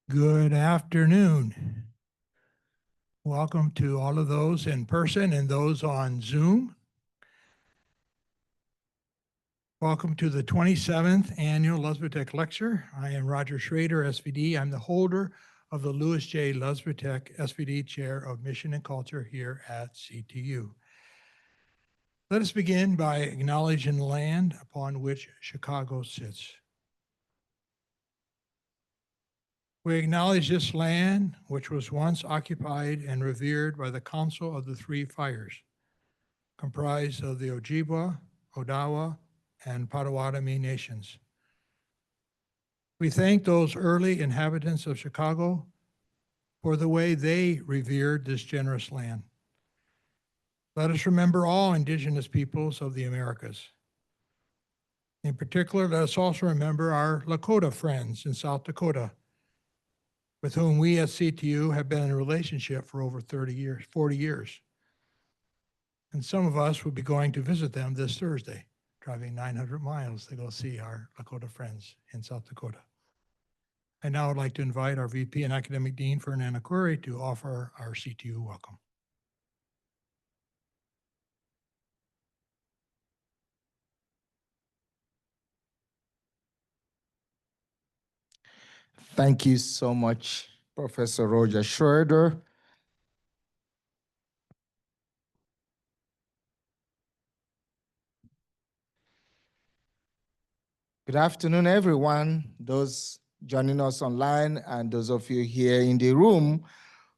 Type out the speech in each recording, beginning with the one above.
Good afternoon. Welcome to all of those in person and those on Zoom. Welcome to the 27th Annual Luzbetak Lecture. I am Roger Schrader, SVD. I'm the holder of the Louis J. Luzbetak SVD Chair of Mission and Culture here at CTU. Let us begin by acknowledging the land upon which Chicago sits. We acknowledge this land, which was once occupied and revered by the Council of the Three Fires, comprised of the Ojibwa, Odawa, and Potawatomi nations. We thank those early inhabitants of Chicago for the way they revered this generous land. Let us remember all indigenous peoples of the Americas. In particular, let us also remember our Lakota friends in South Dakota, with whom we at CTU have been in a relationship for over 40 years. And some of us will be going to visit them this Thursday, driving 900 miles to go see our Lakota friends in South Dakota. I now would like to invite our VP and Academic Dean, Fernanda Curry, to offer our CTU welcome. Thank you so much, Professor Roger Schroeder. Good afternoon, everyone, those joining us online and those of you here in the room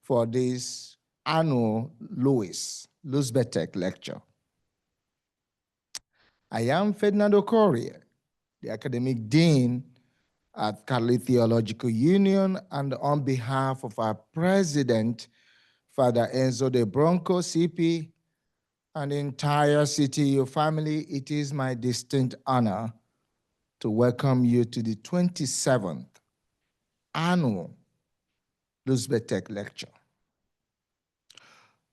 for this annual Luzbetak lecture. I am Fernando Correa, the Academic Dean at Catholic Theological Union, and on behalf of our President, Father Enzo de Bronco, CP, and the entire CTU family, it is my distinct honor to welcome you to the 27th annual Luzbetak lecture.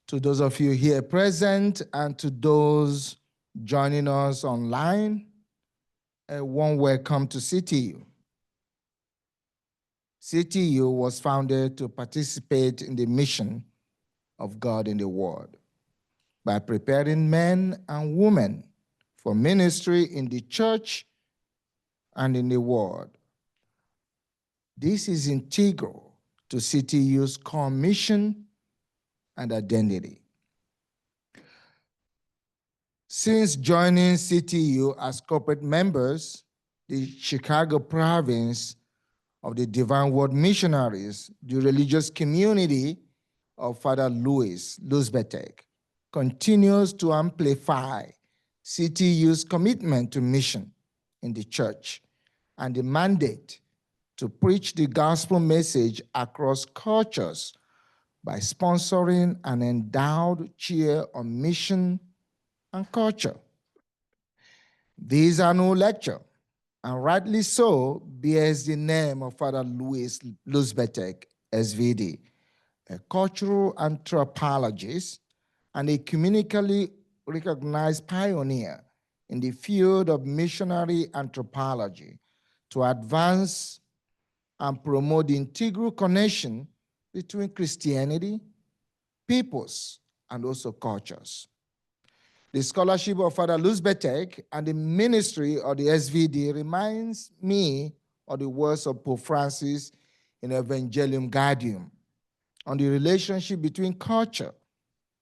To those of you here present and to those joining us online, a warm welcome to CTU. CTU was founded to participate in the mission of God in the world by preparing men and women for ministry in the church and in the world. This is integral to CTU's core mission and identity. Since joining CTU as corporate members, the Chicago province of the Divine Word Missionaries, the religious community of Father Louis Luzbetak, continues to amplify CTU's commitment to mission in the church and the mandate to preach the gospel message across cultures by sponsoring an endowed chair on mission and culture. This annual lecture, and rightly so, bears the name of Father Louis Luzbetak, SVD, a cultural anthropologist and a communically recognized pioneer in the field of missionary anthropology to advance and promote the integral connection between Christianity, peoples, and also cultures. The scholarship of Father Luzbetak and the ministry of the SVD reminds me of the words of Pope Francis in Evangelium Gaudium on the relationship between culture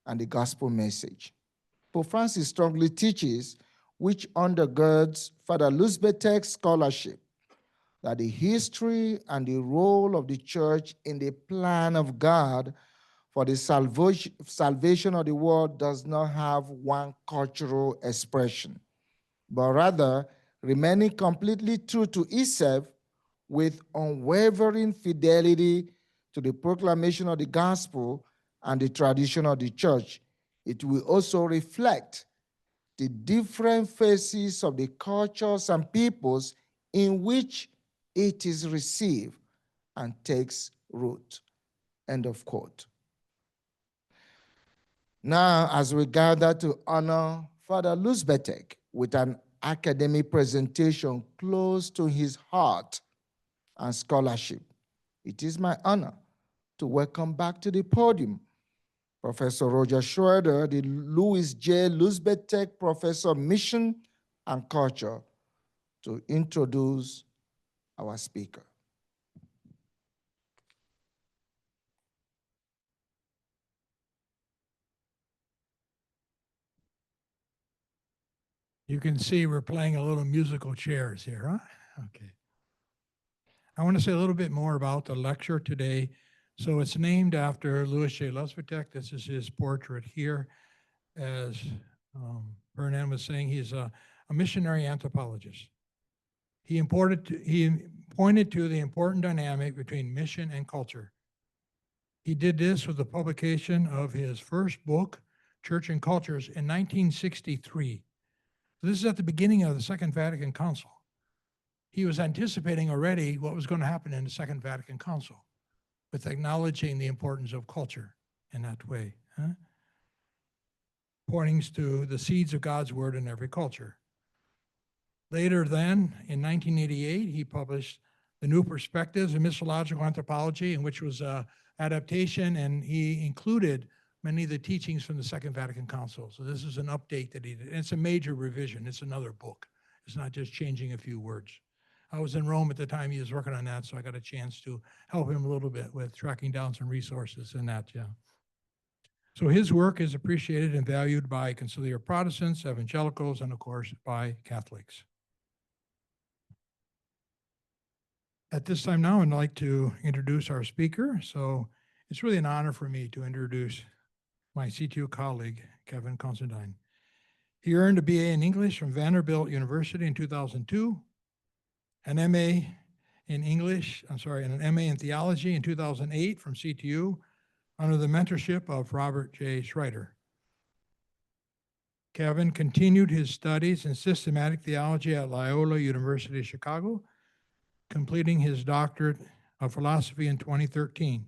and the gospel message. Pope Francis strongly teaches, which undergirds Father Luzbetak's scholarship, that the history and the role of the church in the plan of God for the salvation of the world does not have one cultural expression, but rather remaining completely true to itself with unwavering fidelity to the proclamation of the gospel and the tradition of the church. It will also reflect the different phases of the cultures and peoples in which it is received and takes root. End of quote. Now, as we gather to honor Father Luzbetak with an academic presentation close to his heart and scholarship, It is my honor to welcome back to the podium Professor Roger Schroeder, the Louis J. Luzbetak Professor of Mission and Culture, to introduce our speaker. You can see we're playing a little musical chairs here, huh? Okay. I want to say a little bit more about the lecture today. So it's named after Louis J. Luzbetak. This is his portrait here. As Vernon was saying, he's a missionary anthropologist. He pointed to the important dynamic between mission and culture. He did this with the publication of his first book, Church and Cultures, in 1963. So this is at the beginning of the Second Vatican Council. He was anticipating already what was going to happen in the Second Vatican Council with acknowledging the importance of culture in that way, pointing to the seeds of God's word in every culture. Later then, in 1988, he published The New Perspectives in Missiological Anthropology, in which was an adaptation, and he included many of the teachings from the Second Vatican Council. So this is an update that he did. And it's a major revision. It's another book. It's not just changing a few words. I was in Rome at the time he was working on that, so I got a chance to help him a little bit with tracking down some resources and that, yeah. So his work is appreciated and valued by conciliar Protestants, evangelicals, and of course by Catholics. At this time now, I'd like to introduce our speaker. So it's really an honor for me to introduce my CTU colleague, Kevin Considine. He earned a BA in English from Vanderbilt University in 2002, an MA in English, and an MA in Theology in 2008 from CTU under the mentorship of Robert J. Schreiter. Kevin continued his studies in systematic theology at Loyola University Chicago, completing his doctorate of philosophy in 2013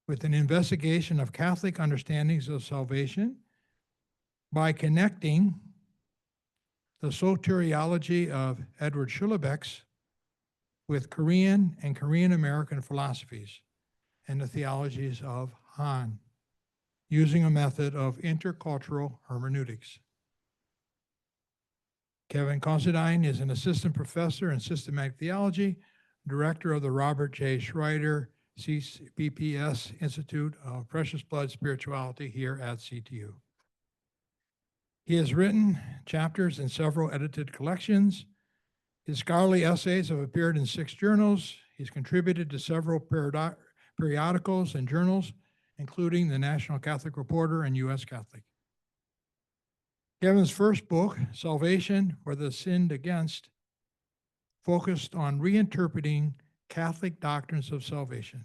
with an investigation of Catholic understandings of salvation by connecting the soteriology of Edward Schillebeeckx with Korean and Korean American philosophies and the theologies of Han, using a method of intercultural hermeneutics. Kevin Considine is an assistant professor in systematic theology, director of the Robert J. Schreiter BPS Institute of Precious Blood Spirituality here at CTU. He has written chapters in several edited collections. His scholarly essays have appeared in 6 journals. He's contributed to several periodicals and journals, including the National Catholic Reporter and U.S. Catholic. Kevin's first book, Salvation for the Sinned Against, focused on reinterpreting Catholic doctrines of salvation.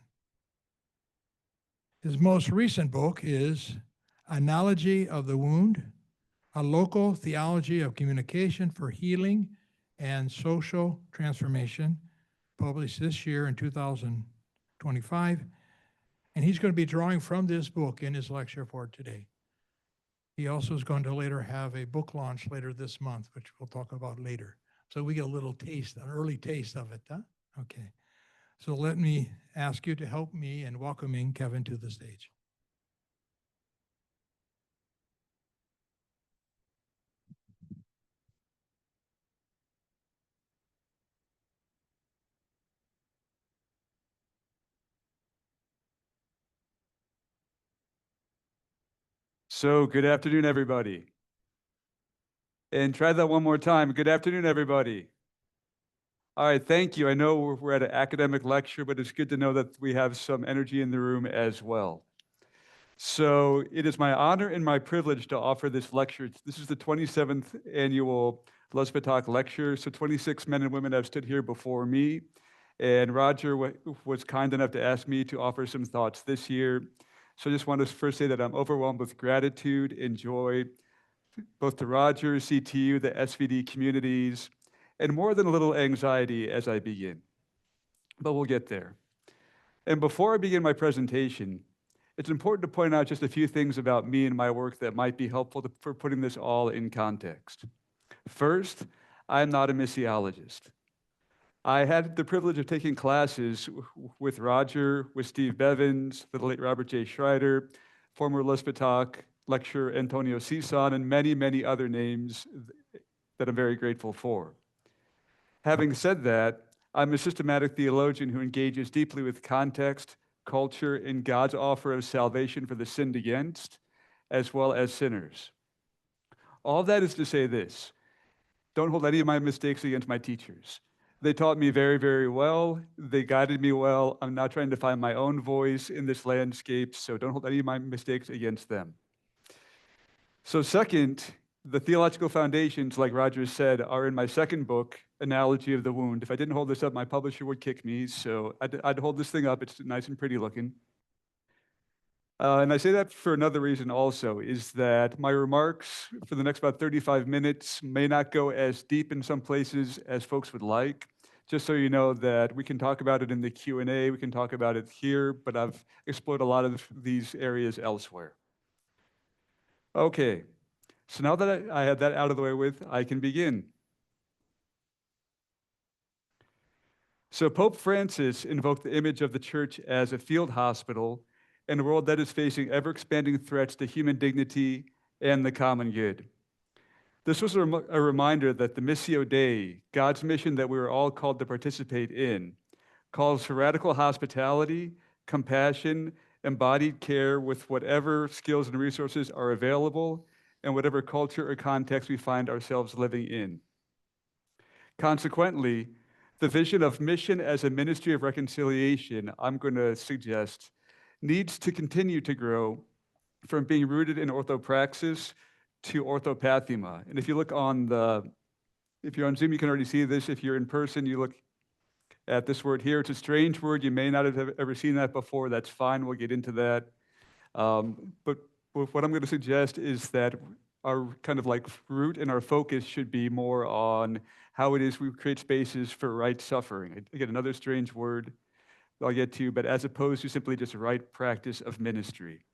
His most recent book is Analogy of the Wound, a local theology of communication for healing and social transformation, published this year in 2025. And he's going to be drawing from this book in his lecture for today. He also is going to later have a book launch later this month, which we'll talk about later. So we get a little taste, an early taste of it, huh? Okay. So let me ask you to help me in welcoming Kevin to the stage. So good afternoon, everybody. And try that one more time. Good afternoon, everybody. All right, thank you. I know we're at an academic lecture, but it's good to know that we have some energy in the room as well. So it is my honor and my privilege to offer this lecture. This is the 27th annual Luzbetak lecture. So 26 men and women have stood here before me. And Roger was kind enough to ask me to offer some thoughts this year. So I just want to first say that I'm overwhelmed with gratitude and joy, both to Roger, CTU, the SVD communities, and more than a little anxiety as I begin. But we'll get there. And before I begin my presentation, it's important to point out just a few things about me and my work that might be helpful for putting this all in context. First, I'm not a missiologist. I had the privilege of taking classes with Roger, with Steve Bevins, the late Robert J. Schreider, former Luzbetak lecturer Antonio Cison, and many, many other names that I'm very grateful for. Having said that, I'm a systematic theologian who engages deeply with context, culture, and God's offer of salvation for the sinned against, as well as sinners. All that is to say this: don't hold any of my mistakes against my teachers. They taught me very, very well. They guided me well. I'm now trying to find my own voice in this landscape, so don't hold any of my mistakes against them. So second, the theological foundations, like Roger said, are in my second book, Analogy of the Wound. If I didn't hold this up, my publisher would kick me, so I'd hold this thing up. It's nice and pretty looking. And I say that for another reason also, is that my remarks for the next about 35 minutes may not go as deep in some places as folks would like. Just so you know that we can talk about it in the Q&A, we can talk about it here, but I've explored a lot of these areas elsewhere. Okay, so now that I had that out of the way with, I can begin. So Pope Francis invoked the image of the church as a field hospital in a world that is facing ever-expanding threats to human dignity and the common good. This was a reminder that the Missio Dei, God's mission that we are all called to participate in, calls for radical hospitality, compassion, embodied care with whatever skills and resources are available and whatever culture or context we find ourselves living in. Consequently, the vision of mission as a ministry of reconciliation, I'm going to suggest, needs to continue to grow from being rooted in orthopraxis to orthopathema. And if you look if you're on Zoom, you can already see this. If you're in person, you look at this word here. It's a strange word. You may not have ever seen that before. That's fine. We'll get into that. But what I'm going to suggest is that our kind of like root and our focus should be more on how it is we create spaces for right suffering. Again, another strange word I'll get to, but as opposed to simply just right practice of ministry.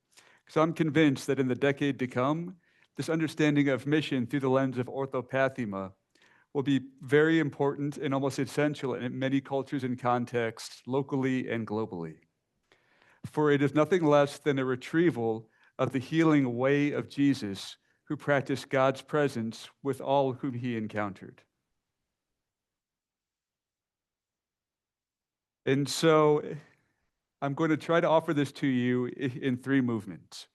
Because I'm convinced that in the decade to come, this understanding of mission through the lens of orthopathema will be very important and almost essential in many cultures and contexts, locally and globally. For it is nothing less than a retrieval of the healing way of Jesus, who practiced God's presence with all whom he encountered. And so I'm going to try to offer this to you in three movements.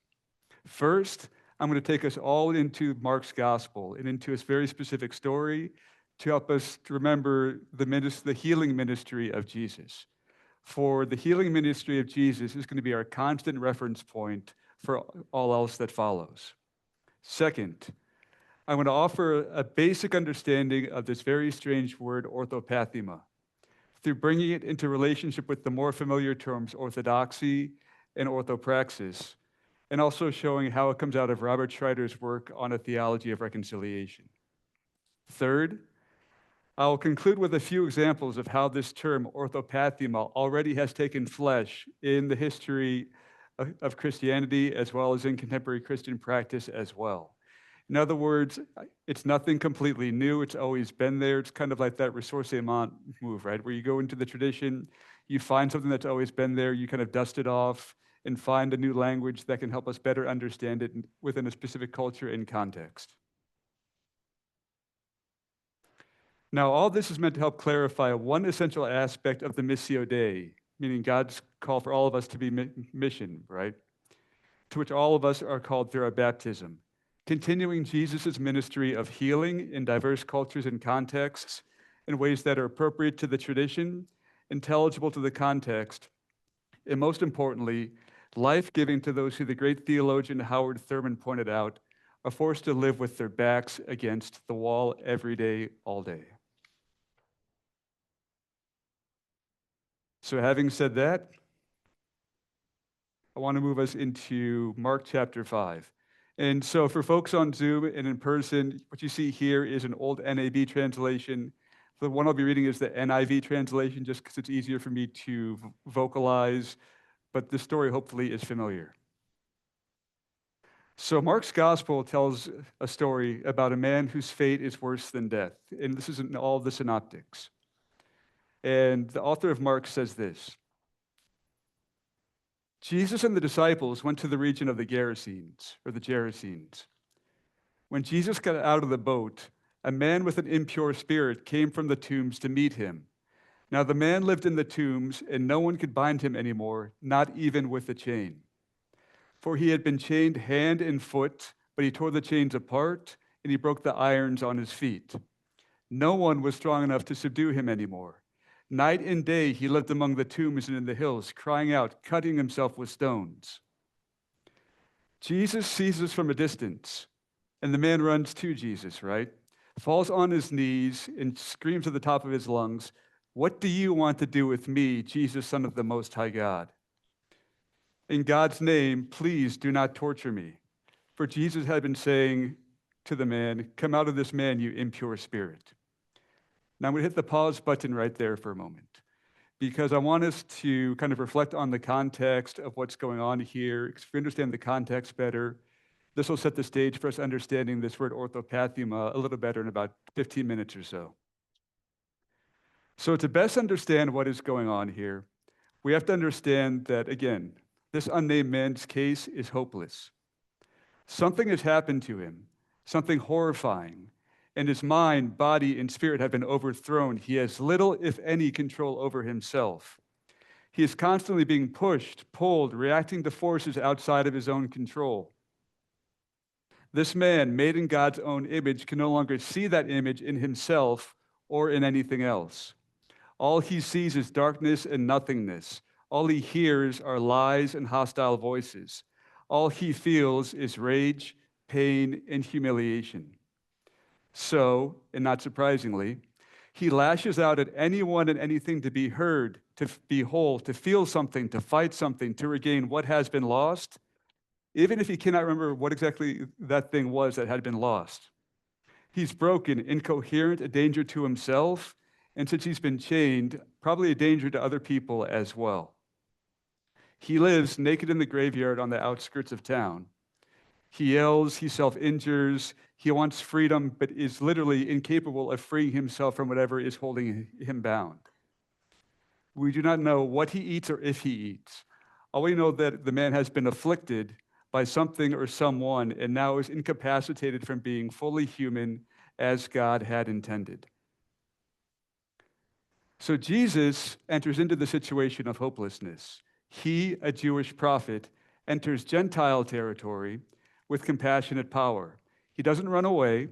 First, I'm going to take us all into Mark's gospel and into his very specific story to help us to remember the healing ministry of Jesus. For the healing ministry of Jesus is going to be our constant reference point for all else that follows. Second, I'm going to offer a basic understanding of this very strange word, orthopathema, through bringing it into relationship with the more familiar terms orthodoxy and orthopraxis, and also showing how it comes out of Robert Schreider's work on a theology of reconciliation. Third, I'll conclude with a few examples of how this term, orthopathema, already has taken flesh in the history of Christianity as well as in contemporary Christian practice as well. In other words, it's nothing completely new. It's always been there. It's kind of like that ressourcement move, right? Where you go into the tradition, you find something that's always been there, you kind of dust it off and find a new language that can help us better understand it within a specific culture and context. Now, all this is meant to help clarify one essential aspect of the Missio Dei, meaning God's call for all of us to be mission, right? To which all of us are called through our baptism. Continuing Jesus' ministry of healing in diverse cultures and contexts in ways that are appropriate to the tradition, intelligible to the context, and most importantly, life-giving to those who the great theologian Howard Thurman pointed out are forced to live with their backs against the wall every day, all day. So having said that, I want to move us into Mark chapter 5. And so for folks on Zoom and in person, what you see here is an old NAB translation. The one I'll be reading is the NIV translation, just because it's easier for me to vocalize, but the story hopefully is familiar. So Mark's gospel tells a story about a man whose fate is worse than death, and this is in all the synoptics. And the author of Mark says this: Jesus and the disciples went to the region of the Gerasenes, or the Gerasenes. When Jesus got out of the boat, a man with an impure spirit came from the tombs to meet him. Now the man lived in the tombs, and no one could bind him anymore, not even with a chain. For he had been chained hand and foot, but he tore the chains apart, and he broke the irons on his feet. No one was strong enough to subdue him anymore. Night and day he lived among the tombs and in the hills, crying out, cutting himself with stones. Jesus sees us from a distance, and the man runs to Jesus, right? Falls on his knees and screams at the top of his lungs, "What do you want to do with me, Jesus, Son of the Most High God? In God's name, please do not torture me." For Jesus had been saying to the man, "Come out of this man, you impure spirit." Now I'm going to hit the pause button right there for a moment, because I want us to kind of reflect on the context of what's going on here. If we understand the context better, this will set the stage for us understanding this word orthopathema a little better in about 15 minutes or so. So to best understand what is going on here, we have to understand that, again, this unnamed man's case is hopeless. Something has happened to him, something horrifying, and his mind, body, and spirit have been overthrown. He has little, if any, control over himself. He is constantly being pushed, pulled, reacting to forces outside of his own control. This man, made in God's own image, can no longer see that image in himself or in anything else. All he sees is darkness and nothingness. All he hears are lies and hostile voices. All he feels is rage, pain, and humiliation. So, and not surprisingly, he lashes out at anyone and anything to be heard, to be whole, to feel something, to fight something, to regain what has been lost, even if he cannot remember what exactly that thing was that had been lost. He's broken, incoherent, a danger to himself, and since he's been chained, probably a danger to other people as well. He lives naked in the graveyard on the outskirts of town. He yells, he self-injures, he wants freedom, but is literally incapable of freeing himself from whatever is holding him bound. We do not know what he eats or if he eats. All we know that the man has been afflicted by something or someone and now is incapacitated from being fully human as God had intended. So Jesus enters into the situation of hopelessness. He, a Jewish prophet, enters Gentile territory with compassionate power. He doesn't run away,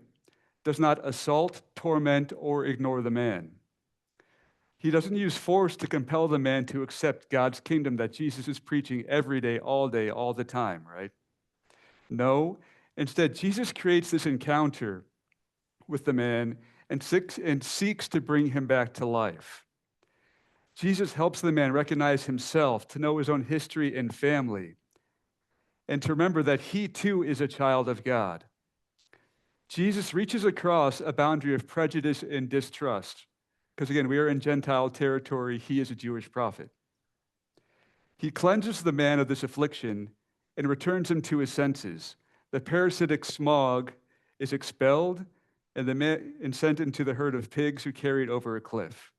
does not assault, torment, or ignore the man. He doesn't use force to compel the man to accept God's kingdom that Jesus is preaching every day, all the time, right? No, instead, Jesus creates this encounter with the man and seeks to bring him back to life. Jesus helps the man recognize himself, to know his own history and family, and to remember that he too is a child of God. Jesus reaches across a boundary of prejudice and distrust, because again, we are in Gentile territory, he is a Jewish prophet. He cleanses the man of this affliction and returns him to his senses. The parasitic smog is expelled, and the man sent into the herd of pigs who carried over a cliff.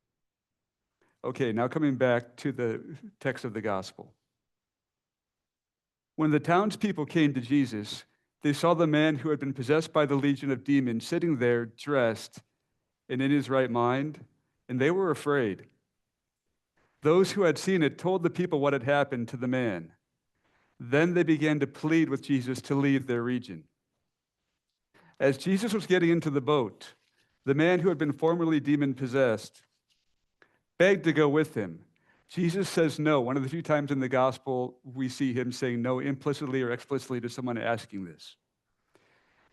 Okay, now coming back to the text of the gospel. When the townspeople came to Jesus, they saw the man who had been possessed by the legion of demons sitting there, dressed and in his right mind, and they were afraid. Those who had seen it told the people what had happened to the man. Then they began to plead with Jesus to leave their region. As Jesus was getting into the boat, the man who had been formerly demon-possessed begged to go with him. Jesus says no. One of the few times in the gospel we see him saying no implicitly or explicitly to someone asking this.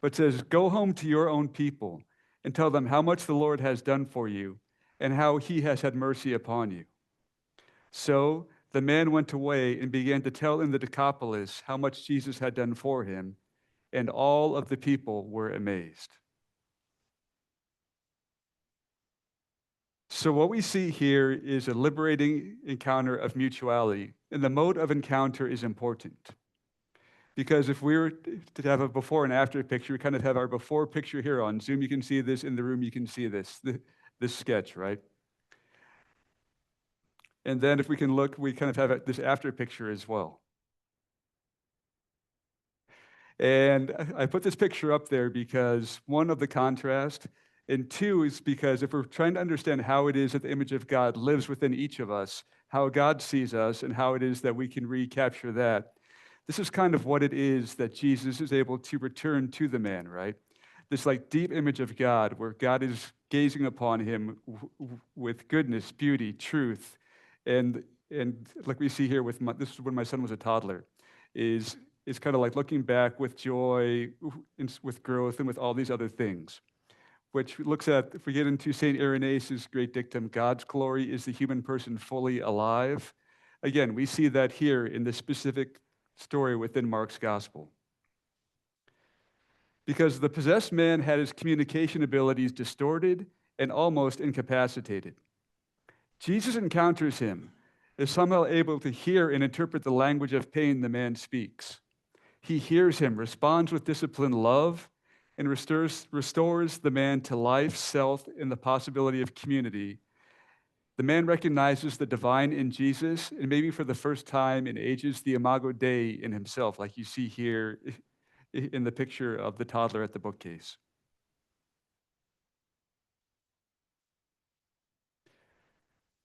But says, "Go home to your own people and tell them how much the Lord has done for you and how he has had mercy upon you." So the man went away and began to tell in the Decapolis how much Jesus had done for him, and all of the people were amazed. So what we see here is a liberating encounter of mutuality, and the mode of encounter is important. Because if we were to have a before and after picture, we kind of have our before picture here on Zoom. You can see this, in the room you can see this sketch, right? And then if we can look, we kind of have this after picture as well. And I put this picture up there because one, of the contrast, and two is because if we're trying to understand how it is that the image of God lives within each of us, how God sees us, and how it is that we can recapture that, this is kind of what it is that Jesus is able to return to the man, right? This like deep image of God where God is gazing upon him with goodness, beauty, truth, and like we see here with this is when my son was a toddler, is kind of like looking back with joy, with growth, and with all these other things, which looks at, if we get into St. Irenaeus' great dictum, God's glory is the human person fully alive. Again, we see that here in this specific story within Mark's gospel. Because the possessed man had his communication abilities distorted and almost incapacitated. Jesus encounters him, is somehow able to hear and interpret the language of pain the man speaks. He hears him, responds with disciplined love, and restores the man to life, self, and the possibility of community. The man recognizes the divine in Jesus, and maybe for the first time in ages, the Imago Dei in himself, like you see here in the picture of the toddler at the bookcase.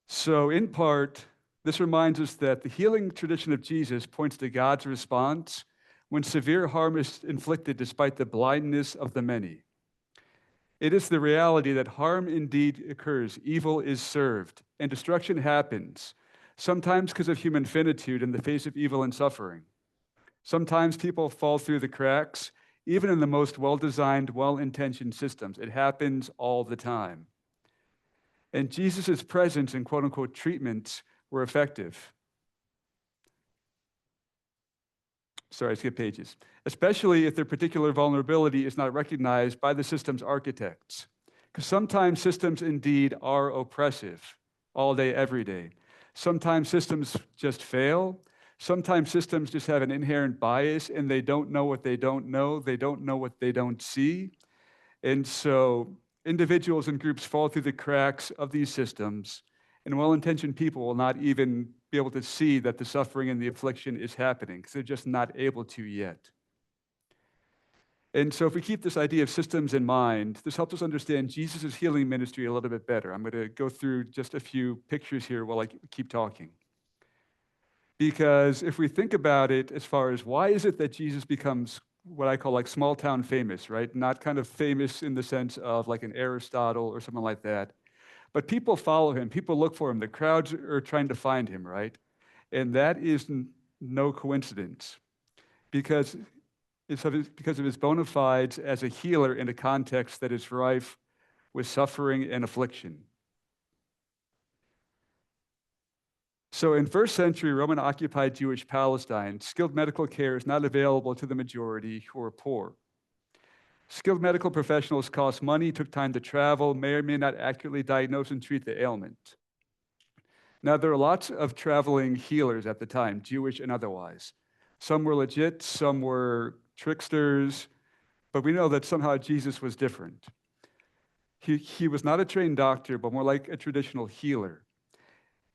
So, in part, this reminds us that the healing tradition of Jesus points to God's response when severe harm is inflicted despite the blindness of the many. It is the reality that harm indeed occurs, evil is served, and destruction happens, sometimes because of human finitude in the face of evil and suffering. Sometimes people fall through the cracks, even in the most well-designed, well-intentioned systems. It happens all the time. And Jesus' presence and quote-unquote treatments were effective. Sorry, I skipped pages. Especially if their particular vulnerability is not recognized by the system's architects. Because sometimes systems indeed are oppressive, all day, every day. Sometimes systems just fail. Sometimes systems just have an inherent bias and they don't know what they don't know. They don't know what they don't see. And so individuals and groups fall through the cracks of these systems, and well-intentioned people will not even be able to see that the suffering and the affliction is happening because they're just not able to yet. And so if we keep this idea of systems in mind, this helps us understand Jesus' healing ministry a little bit better. I'm going to go through just a few pictures here while I keep talking. Because if we think about it as far as why is it that Jesus becomes what I call like small town famous, right? Not kind of famous in the sense of like an Aristotle or something like that. But people follow him. People look for him. The crowds are trying to find him, right? And that is no coincidence because because of his bona fides as a healer in a context that is rife with suffering and affliction. So in first century Roman-occupied Jewish Palestine, skilled medical care is not available to the majority who are poor. Skilled medical professionals cost money, took time to travel, may or may not accurately diagnose and treat the ailment. Now, there are lots of traveling healers at the time, Jewish and otherwise. Some were legit, some were tricksters, but we know that somehow Jesus was different. He was not a trained doctor, but more like a traditional healer.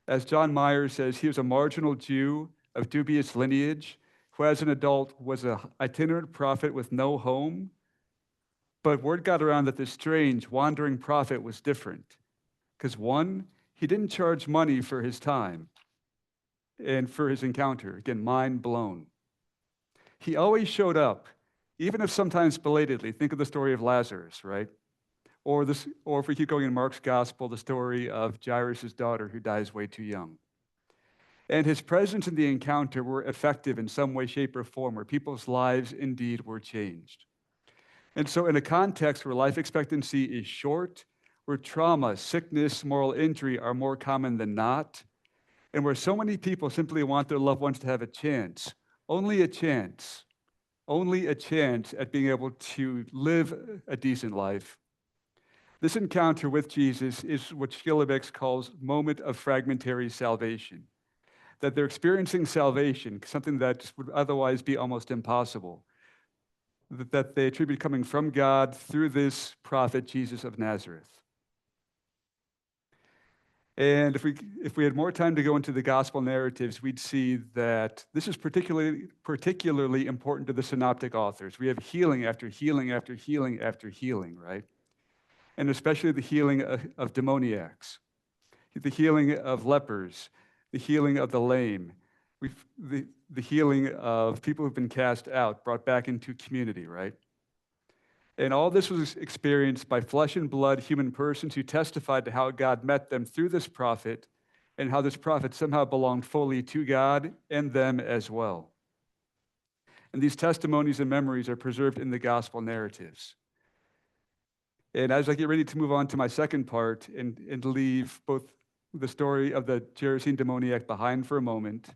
As John Myers says, he was a marginal Jew of dubious lineage who as an adult was an itinerant prophet with no home. But word got around that this strange, wandering prophet was different. Because one, he didn't charge money for his time and for his encounter. Again, mind blown. He always showed up, even if sometimes belatedly. Think of the story of Lazarus, right? Or if we keep going in Mark's gospel, the story of Jairus' daughter who dies way too young. And his presence in the encounter were effective in some way, shape, or form, where people's lives indeed were changed. And so in a context where life expectancy is short, where trauma, sickness, moral injury are more common than not, and where so many people simply want their loved ones to have a chance, only a chance at being able to live a decent life. This encounter with Jesus is what Schillebeeckx calls moment of fragmentary salvation, that they're experiencing salvation, something that would otherwise be almost impossible, that they attribute coming from God through this prophet, Jesus of Nazareth. And if we had more time to go into the gospel narratives, we'd see that this is particularly important to the synoptic authors. We have healing after healing after healing after healing, right? And especially the healing of demoniacs, the healing of lepers, the healing of the lame, the healing of people who've been cast out, brought back into community, right? And all this was experienced by flesh and blood human persons who testified to how God met them through this prophet and how this prophet somehow belonged fully to God and them as well. And these testimonies and memories are preserved in the gospel narratives. And as I get ready to move on to my second part and leave both the story of the Gerasene demoniac behind for a moment,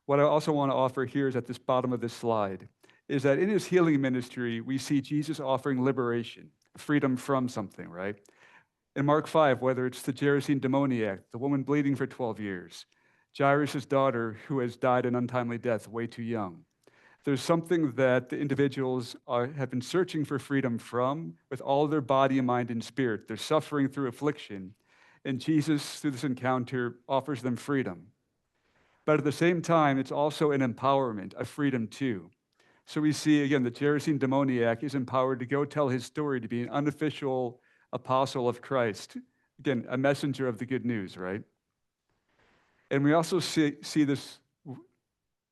what I also want to offer here is at this bottom of this slide, is that in his healing ministry, we see Jesus offering liberation, freedom from something, right? In Mark 5, whether it's the Gerasene demoniac, the woman bleeding for 12 years, Jairus' daughter who has died an untimely death way too young. There's something that the individuals have been searching for freedom from with all their body, mind, and spirit. They're suffering through affliction, and Jesus, through this encounter, offers them freedom. But at the same time, it's also an empowerment, a freedom too. So we see, again, the Gerasene demoniac is empowered to go tell his story, to be an unofficial apostle of Christ. Again, a messenger of the good news, right? And we also see this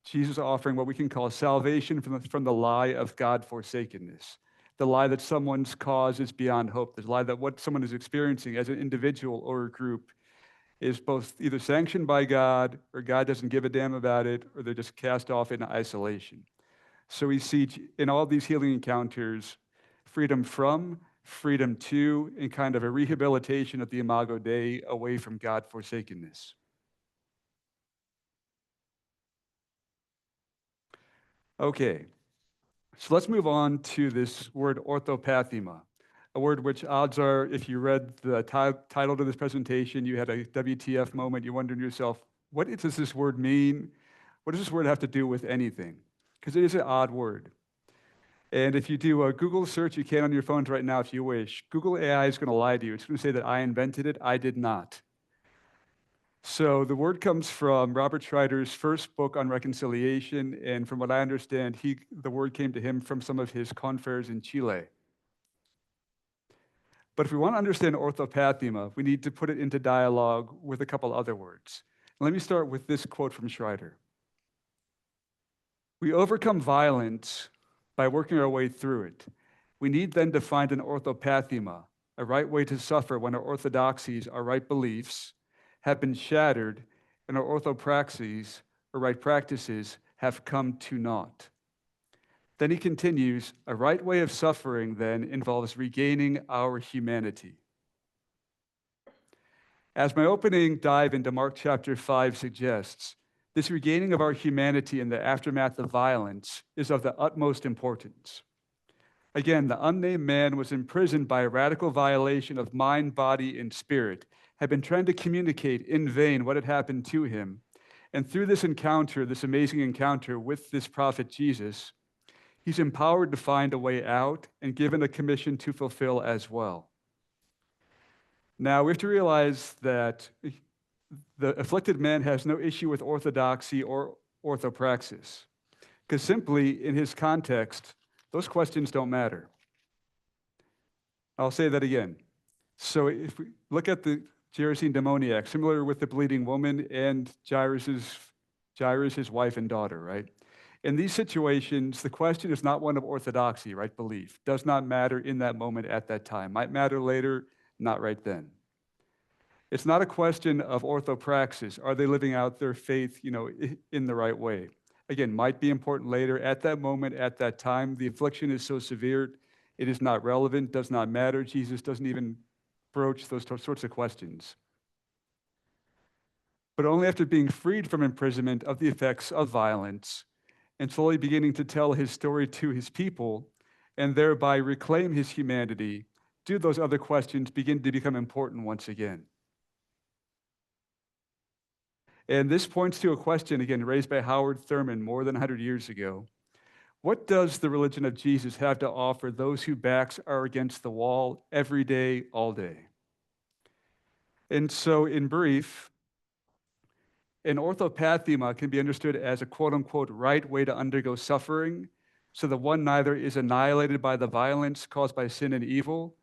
Jesus offering what we can call salvation from the lie of God-forsakenness, the lie that someone's cause is beyond hope, the lie that what someone is experiencing as an individual or a group is both either sanctioned by God or God doesn't give a damn about it, or they're just cast off in isolation. So we see in all these healing encounters freedom from, freedom to, and kind of a rehabilitation of the Imago Dei away from God-forsakenness. Okay, so let's move on to this word orthopathema, a word which odds are, if you read the title to this presentation, you had a WTF moment, you wondered to yourself, what does this word mean? What does this word have to do with anything? Because it is an odd word. And if you do a Google search, you can on your phones right now if you wish, Google AI is going to lie to you. It's going to say that I invented it. I did not. So the word comes from Robert Schreider's first book on reconciliation, and from what I understand, the word came to him from some of his confreres in Chile. But if we want to understand orthopathema, we need to put it into dialogue with a couple other words. Let me start with this quote from Schreider. We overcome violence by working our way through it. We need then to find an orthopathema, a right way to suffer when our orthodoxies, our right beliefs, have been shattered and our orthopraxies, or right practices, have come to naught. Then he continues, a right way of suffering then involves regaining our humanity. As my opening dive into Mark chapter 5 suggests, this regaining of our humanity in the aftermath of violence is of the utmost importance. Again, the unnamed man was imprisoned by a radical violation of mind, body, and spirit, had been trying to communicate in vain what had happened to him. And through this encounter, this amazing encounter with this prophet Jesus, he's empowered to find a way out and given a commission to fulfill as well. Now, we have to realize that the afflicted man has no issue with orthodoxy or orthopraxis, because simply in his context, those questions don't matter. I'll say that again. So if we look at the Gerasene demoniac, similar with the bleeding woman and Jairus' wife and daughter, right? In these situations, the question is not one of orthodoxy, right? Belief does not matter in that moment at that time. Might matter later, not right then. It's not a question of orthopraxis. Are they living out their faith, in the right way? Again, might be important later. At that moment, at that time, the affliction is so severe, it is not relevant, does not matter. Jesus doesn't even broach those sorts of questions. But only after being freed from imprisonment of the effects of violence and slowly beginning to tell his story to his people and thereby reclaim his humanity, do those other questions begin to become important once again. And this points to a question, again, raised by Howard Thurman more than 100 years ago. What does the religion of Jesus have to offer those whose backs are against the wall every day, all day? And so, in brief, an orthopathema can be understood as a quote unquote right way to undergo suffering, so that one neither is annihilated by the violence caused by sin and evil,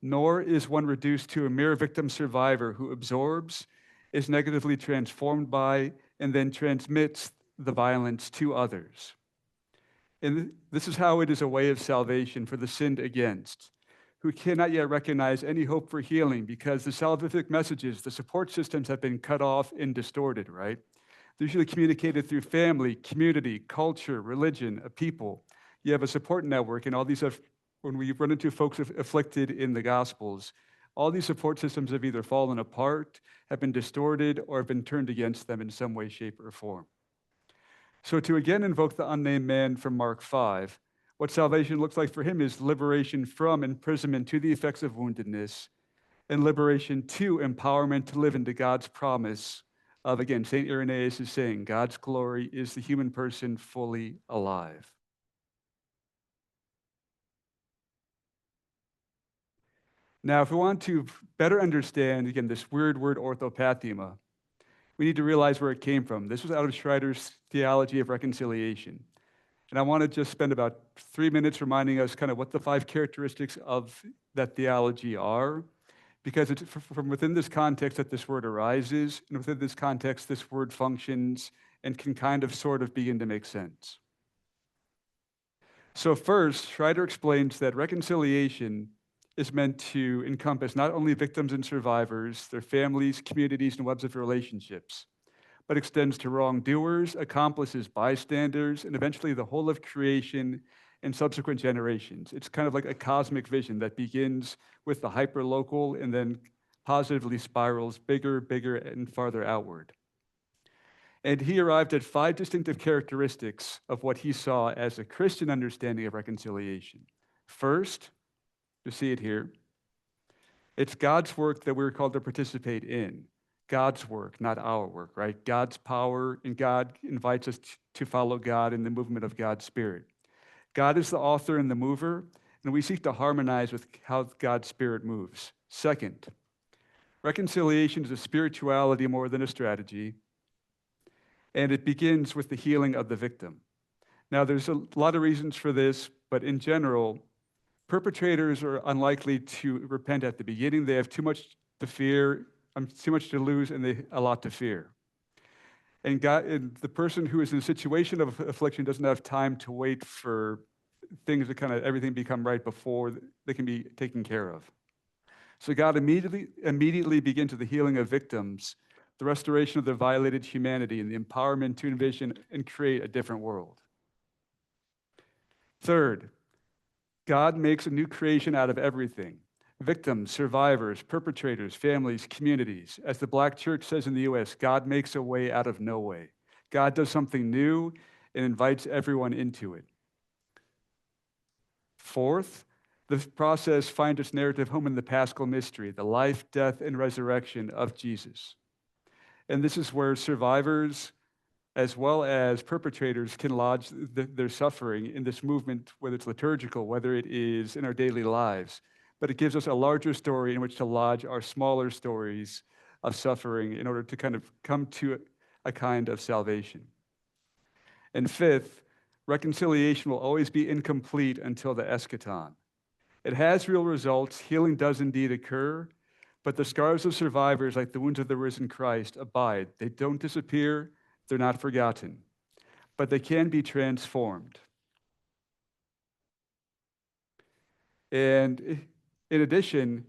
nor is one reduced to a mere victim survivor who absorbs, is negatively transformed by, and then transmits the violence to others. And this is how it is a way of salvation for the sinned against, who cannot yet recognize any hope for healing because the salvific messages, the support systems have been cut off and distorted, right? They're usually communicated through family, community, culture, religion, a people. You have a support network, and all these, when we run into folks afflicted in the Gospels, all these support systems have either fallen apart, have been distorted, or have been turned against them in some way, shape, or form. So to again invoke the unnamed man from Mark 5, what salvation looks like for him is liberation from imprisonment to the effects of woundedness, and liberation to empowerment to live into God's promise of, again, St. Irenaeus is saying, God's glory is the human person fully alive. Now, if we want to better understand, again, this weird word orthopathema, we need to realize where it came from. This was out of Schreider's theology of reconciliation. And I want to just spend about 3 minutes reminding us kind of what the 5 characteristics of that theology are, because it's from within this context that this word arises, and within this context, this word functions and can kind of sort of begin to make sense. So first, Schreider explains that reconciliation is meant to encompass not only victims and survivors, their families, communities, and webs of relationships, but extends to wrongdoers, accomplices, bystanders, and eventually the whole of creation and subsequent generations. It's kind of like a cosmic vision that begins with the hyperlocal and then positively spirals bigger, bigger, and farther outward. And he arrived at 5 distinctive characteristics of what he saw as a Christian understanding of reconciliation. First, you see it here, it's God's work that we're called to participate in. God's work, not our work, right? God's power, and God invites us to follow God in the movement of God's Spirit. God is the author and the mover, and we seek to harmonize with how God's Spirit moves. Second, reconciliation is a spirituality more than a strategy, and it begins with the healing of the victim. Now, there's a lot of reasons for this, but in general, perpetrators are unlikely to repent at the beginning. They have too much to fear, too much to lose, and a lot to fear. And the person who is in a situation of affliction doesn't have time to wait for things to kind of everything become right before they can be taken care of. So God immediately begins with the healing of victims, the restoration of their violated humanity, and the empowerment to envision and create a different world. Third, God makes a new creation out of everything. Victims, survivors, perpetrators, families, communities. As the Black church says in the US, God makes a way out of no way. God does something new and invites everyone into it. Fourth, the process finds its narrative home in the Paschal mystery, the life, death, and resurrection of Jesus. And this is where survivors, as well as perpetrators, can lodge their suffering in this movement, whether it's liturgical, whether it is in our daily lives. But it gives us a larger story in which to lodge our smaller stories of suffering in order to kind of come to a kind of salvation. And fifth, reconciliation will always be incomplete until the eschaton. It has real results. Healing does indeed occur, but the scars of survivors, like the wounds of the risen Christ, abide. They don't disappear. They're not forgotten, but they can be transformed. And in addition,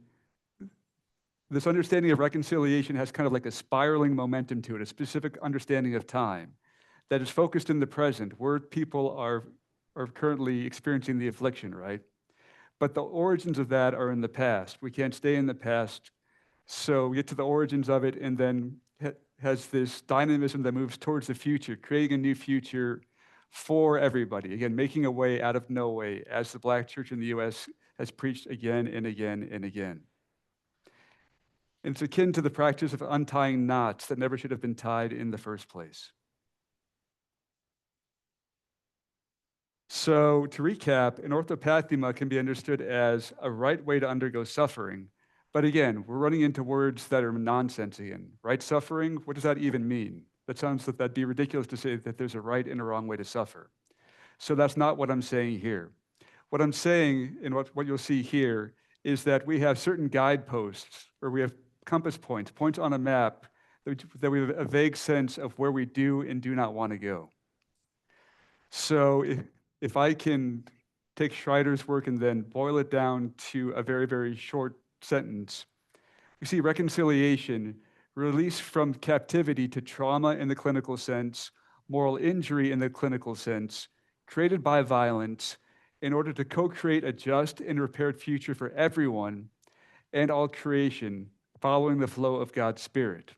this understanding of reconciliation has kind of like a spiraling momentum to it, a specific understanding of time that is focused in the present, where people are currently experiencing the affliction, right? But the origins of that are in the past. We can't stay in the past. So we get to the origins of it, and then has this dynamism that moves towards the future, creating a new future for everybody. Again, making a way out of no way, as the Black church in the US has preached again and again and again. And it's akin to the practice of untying knots that never should have been tied in the first place. So to recap, an orthopathema can be understood as a right way to undergo suffering, But again, we're running into words that are nonsensical. Right suffering, what does that even mean? That sounds that that'd be ridiculous to say that there's a right and a wrong way to suffer. So that's not what I'm saying here. What I'm saying, and what you'll see here, is that we have certain guideposts, or we have compass points, points on a map, that we have a vague sense of where we do and do not want to go. So if I can take Schreider's work and then boil it down to a very, very short sentence, we see reconciliation, release from captivity to trauma in the clinical sense, moral injury in the clinical sense, created by violence, in order to co-create a just and repaired future for everyone and all creation, following the flow of God's Spirit.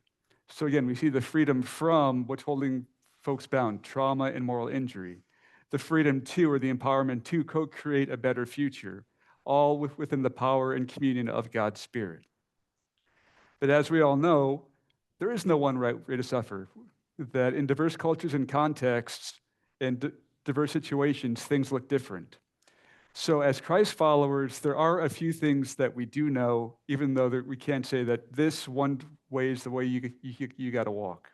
So again, we see the freedom from what's holding folks bound, trauma and moral injury, the freedom to, or the empowerment to, co-create a better future, all within the power and communion of God's Spirit. But as we all know, there is no one right way to suffer, that in diverse cultures and contexts and diverse situations, things look different. So as Christ followers, there are a few things that we do know, even though we can't say that this one way is the way you got to walk.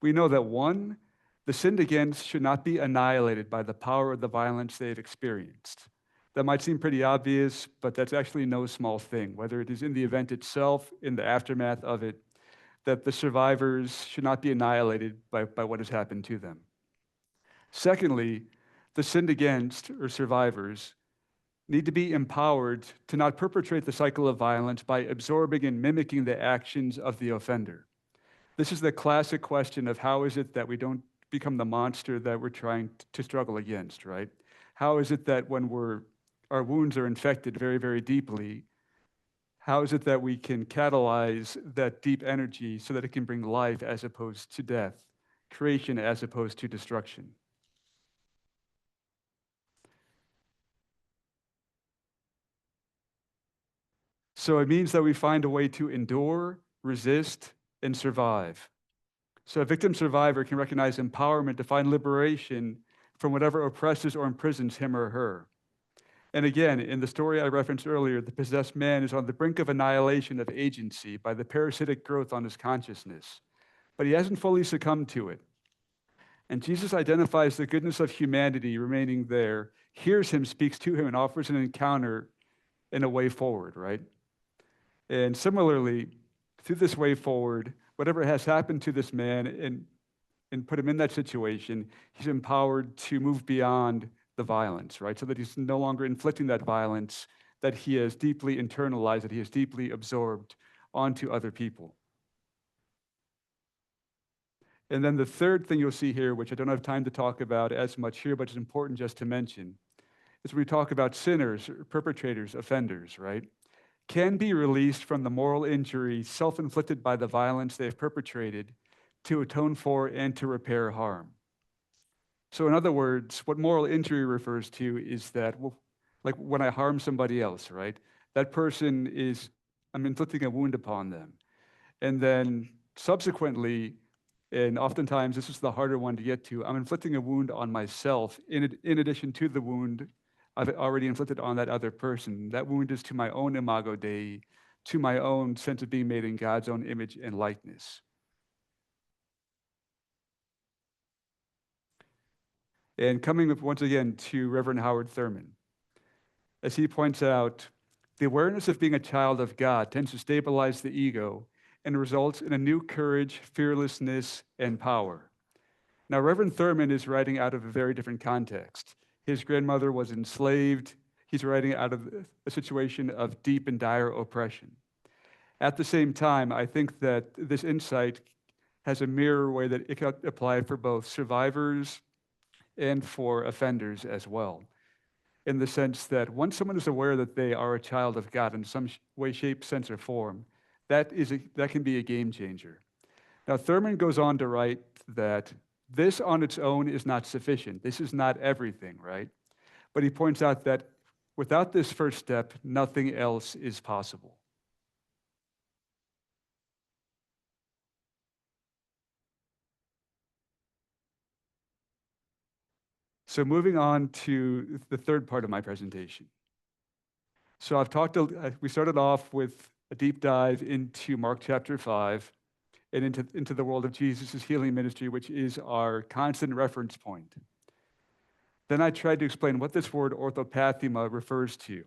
We know that one, the sinned against should not be annihilated by the power of the violence they've experienced. That might seem pretty obvious, but that's actually no small thing, whether it is in the event itself, in the aftermath of it, that the survivors should not be annihilated by what has happened to them. Secondly, the sinned against, or survivors, need to be empowered to not perpetrate the cycle of violence by absorbing and mimicking the actions of the offender. This is the classic question of how is it that we don't become the monster that we're trying to struggle against, right? How is it that when our wounds are infected very, very deeply, how is it that we can catalyze that deep energy so that it can bring life as opposed to death, creation as opposed to destruction? So it means that we find a way to endure, resist, and survive. So a victim survivor can recognize empowerment to find liberation from whatever oppresses or imprisons him or her. And again, in the story I referenced earlier, the possessed man is on the brink of annihilation of agency by the parasitic growth on his consciousness, but he hasn't fully succumbed to it. And Jesus identifies the goodness of humanity remaining there, hears him, speaks to him, and offers an encounter and a way forward, right? And similarly, through this way forward, whatever has happened to this man and put him in that situation, he's empowered to move beyond the violence, right? So that he's no longer inflicting that violence that he has deeply internalized, that he has deeply absorbed onto other people. And then the third thing you'll see here, which I don't have time to talk about as much here, but it's important just to mention, is when we talk about sinners, perpetrators, offenders, right? Can be released from the moral injury self-inflicted by the violence they've perpetrated to atone for and to repair harm. So in other words, what moral injury refers to is that, well, like when I harm somebody else, right? That person I'm inflicting a wound upon them. And then subsequently, and oftentimes this is the harder one to get to, I'm inflicting a wound on myself in addition to the wound I've already inflicted on that other person. That wound is to my own imago Dei, to my own sense of being made in God's own image and likeness. And coming up once again to Reverend Howard Thurman, as he points out, the awareness of being a child of God tends to stabilize the ego and results in a new courage, fearlessness, and power. Now, Reverend Thurman is writing out of a very different context. His grandmother was enslaved. He's writing out of a situation of deep and dire oppression. At the same time, I think that this insight has a mirror way that it can apply for both survivors and for offenders as well, in the sense that once someone is aware that they are a child of God in some way, shape, sense, or form, that can be a game changer. Now, Thurman goes on to write that this on its own is not sufficient. This is not everything, right? But he points out that without this first step, nothing else is possible. So moving on to the third part of my presentation. So we started off with a deep dive into Mark chapter 5 and into the world of Jesus' healing ministry, which is our constant reference point. Then I tried to explain what this word orthopathema refers to.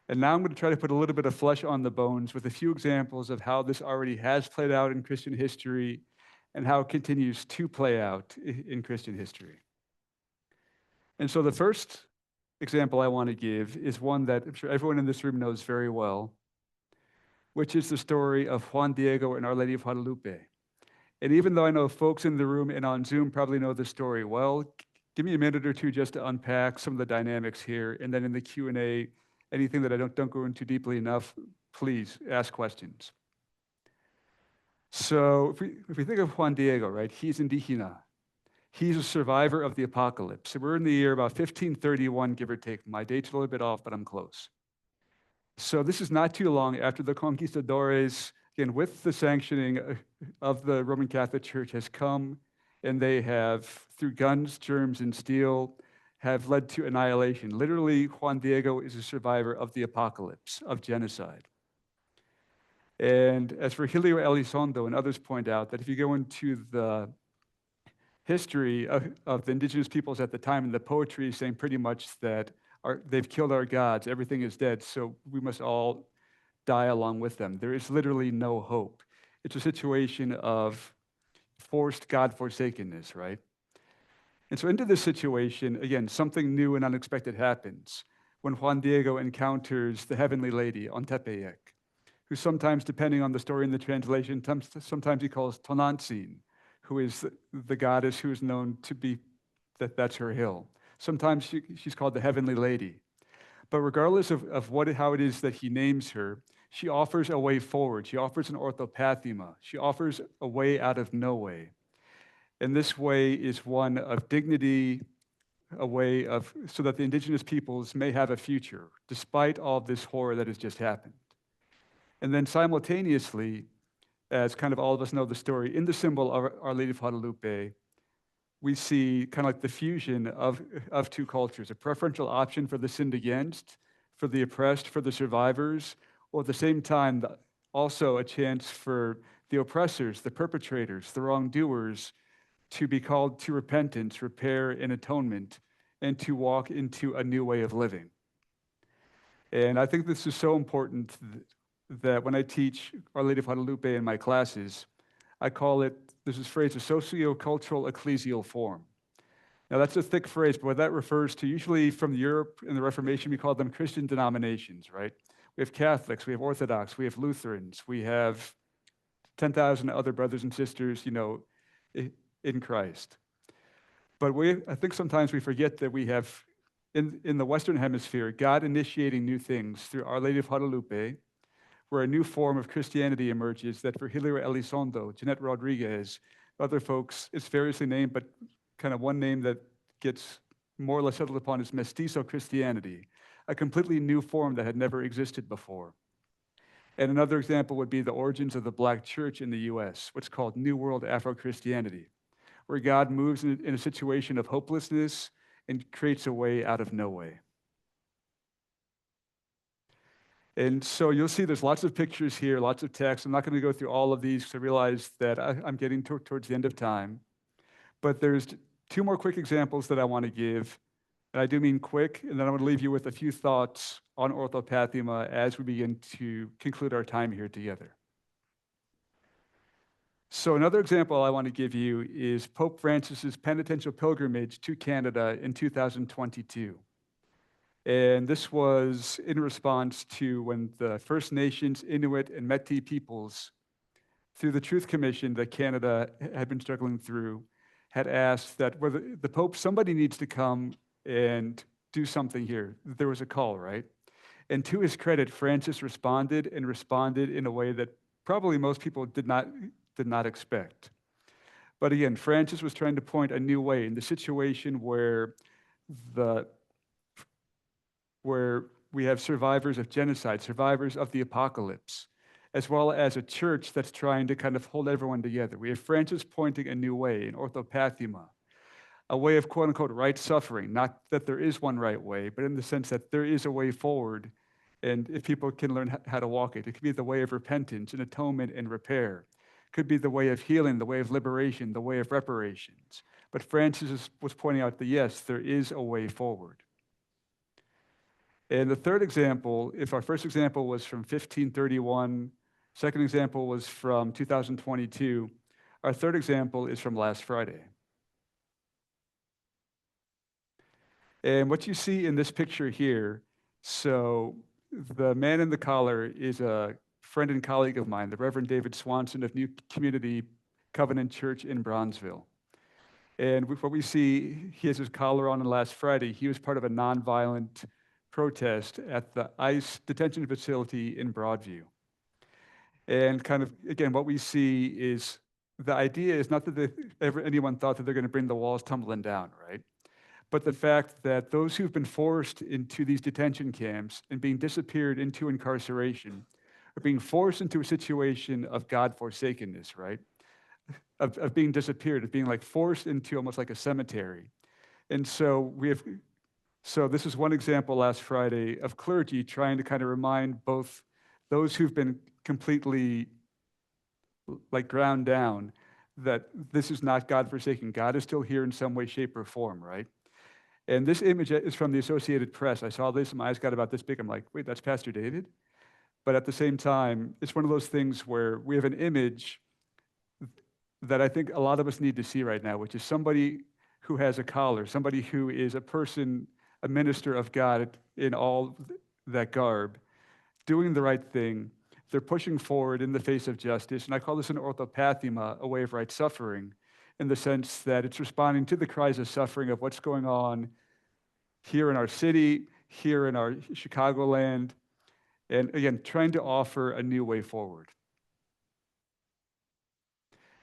And now I'm going to try to put a little bit of flesh on the bones with a few examples of how this already has played out in Christian history and how it continues to play out in Christian history. And so the first example I want to give is one that I'm sure everyone in this room knows very well, which is the story of Juan Diego and Our Lady of Guadalupe. And even though I know folks in the room and on Zoom probably know the story well, give me a minute or two just to unpack some of the dynamics here, and then in the Q&A, anything that I don't go into deeply enough, please ask questions. So if we think of Juan Diego, right, he's indígena. He's a survivor of the apocalypse. So we're in the year about 1531, give or take. My date's a little bit off, but I'm close. So this is not too long after the conquistadores, again, with the sanctioning of the Roman Catholic Church, has come, and they have, through guns, germs, and steel, have led to annihilation. Literally, Juan Diego is a survivor of the apocalypse, of genocide. And as Virgilio Elizondo and others point out, that if you go into the history of the indigenous peoples at the time, and the poetry is saying pretty much that they've killed our gods, everything is dead, so we must all die along with them. There is literally no hope. It's a situation of forced God-forsakenness, right? And so into this situation, again, something new and unexpected happens when Juan Diego encounters the Heavenly Lady on Tepeyac, who sometimes, depending on the story and the translation, sometimes he calls Tonantzin, who is the goddess who is known to be, that's her hill. Sometimes she's called the Heavenly Lady. But regardless of how it is that he names her, she offers a way forward. She offers an orthopathema. She offers a way out of no way. And this way is one of dignity, a way of, so that the indigenous peoples may have a future, despite all this horror that has just happened. And then simultaneously, as kind of all of us know the story, in the symbol of Our Lady of Guadalupe, we see kind of like the fusion of two cultures, a preferential option for the sinned against, for the oppressed, for the survivors, or at the same time, also a chance for the oppressors, the perpetrators, the wrongdoers, to be called to repentance, repair, and atonement, and to walk into a new way of living. And I think this is so important that when I teach Our Lady of Guadalupe in my classes, I call it, there's this phrase, a socio-cultural ecclesial form. Now that's a thick phrase, but what that refers to, usually from Europe and the Reformation, we call them Christian denominations, right? We have Catholics, we have Orthodox, we have Lutherans, we have 10,000 other brothers and sisters, in Christ. But I think sometimes we forget that we have, in the Western Hemisphere, God initiating new things through Our Lady of Guadalupe, where a new form of Christianity emerges that for Virgilio Elizondo, Jeanette Rodriguez, other folks, it's variously named, but kind of one name that gets more or less settled upon is mestizo Christianity, a completely new form that had never existed before. And another example would be the origins of the Black church in the US, what's called New World Afro-Christianity, where God moves in a situation of hopelessness and creates a way out of no way. And so you'll see there's lots of pictures here, lots of text. I'm not going to go through all of these because I realize that I'm getting towards the end of time. But there's two more quick examples that I want to give. And I do mean quick, and then I want to leave you with a few thoughts on orthopathema as we begin to conclude our time here together. So another example I want to give you is Pope Francis's penitential pilgrimage to Canada in 2022. And this was in response to when the First Nations, Inuit, and Métis peoples, through the Truth Commission that Canada had been struggling through, had asked that whether the Pope, somebody needs to come and do something here. There was a call, right? And to his credit, Francis responded in a way that probably most people did not expect. But again, Francis was trying to point a new way in the situation where we have survivors of genocide, survivors of the apocalypse, as well as a church that's trying to kind of hold everyone together. We have Francis pointing a new way, an orthopathema, a way of quote unquote right suffering, not that there is one right way, but in the sense that there is a way forward And if people can learn how to walk it, it could be the way of repentance and atonement and repair. It could be the way of healing, the way of liberation, the way of reparations. But Francis was pointing out that yes, there is a way forward. And the third example, if our first example was from 1531, second example was from 2022, our third example is from last Friday. And what you see in this picture here, so the man in the collar is a friend and colleague of mine, the Reverend David Swanson of New Community Covenant Church in Bronzeville. And what we see, he has his collar on last Friday. He was part of a nonviolent protest at the ICE detention facility in Broadview. And kind of, again, what we see is the idea is not that anyone thought that they're going to bring the walls tumbling down, right? But the fact that those who've been forced into these detention camps and being disappeared into incarceration are being forced into a situation of God-forsakenness, right? Of being disappeared, of being like forced into almost like a cemetery. And so this is one example last Friday of clergy trying to kind of remind both those who've been completely like ground down that this is not God-forsaken. God is still here in some way, shape, or form, right? And this image is from the Associated Press. I saw this and my eyes got about this big. I'm like, wait, that's Pastor David? But at the same time, it's one of those things where we have an image that I think a lot of us need to see right now, which is somebody who has a collar, somebody who is a person, a minister of God in all that garb, doing the right thing. They're pushing forward in the face of justice. And I call this an orthopathema, a way of right suffering, in the sense that it's responding to the cries of suffering of what's going on here in our city, here in our Chicagoland, and again, trying to offer a new way forward.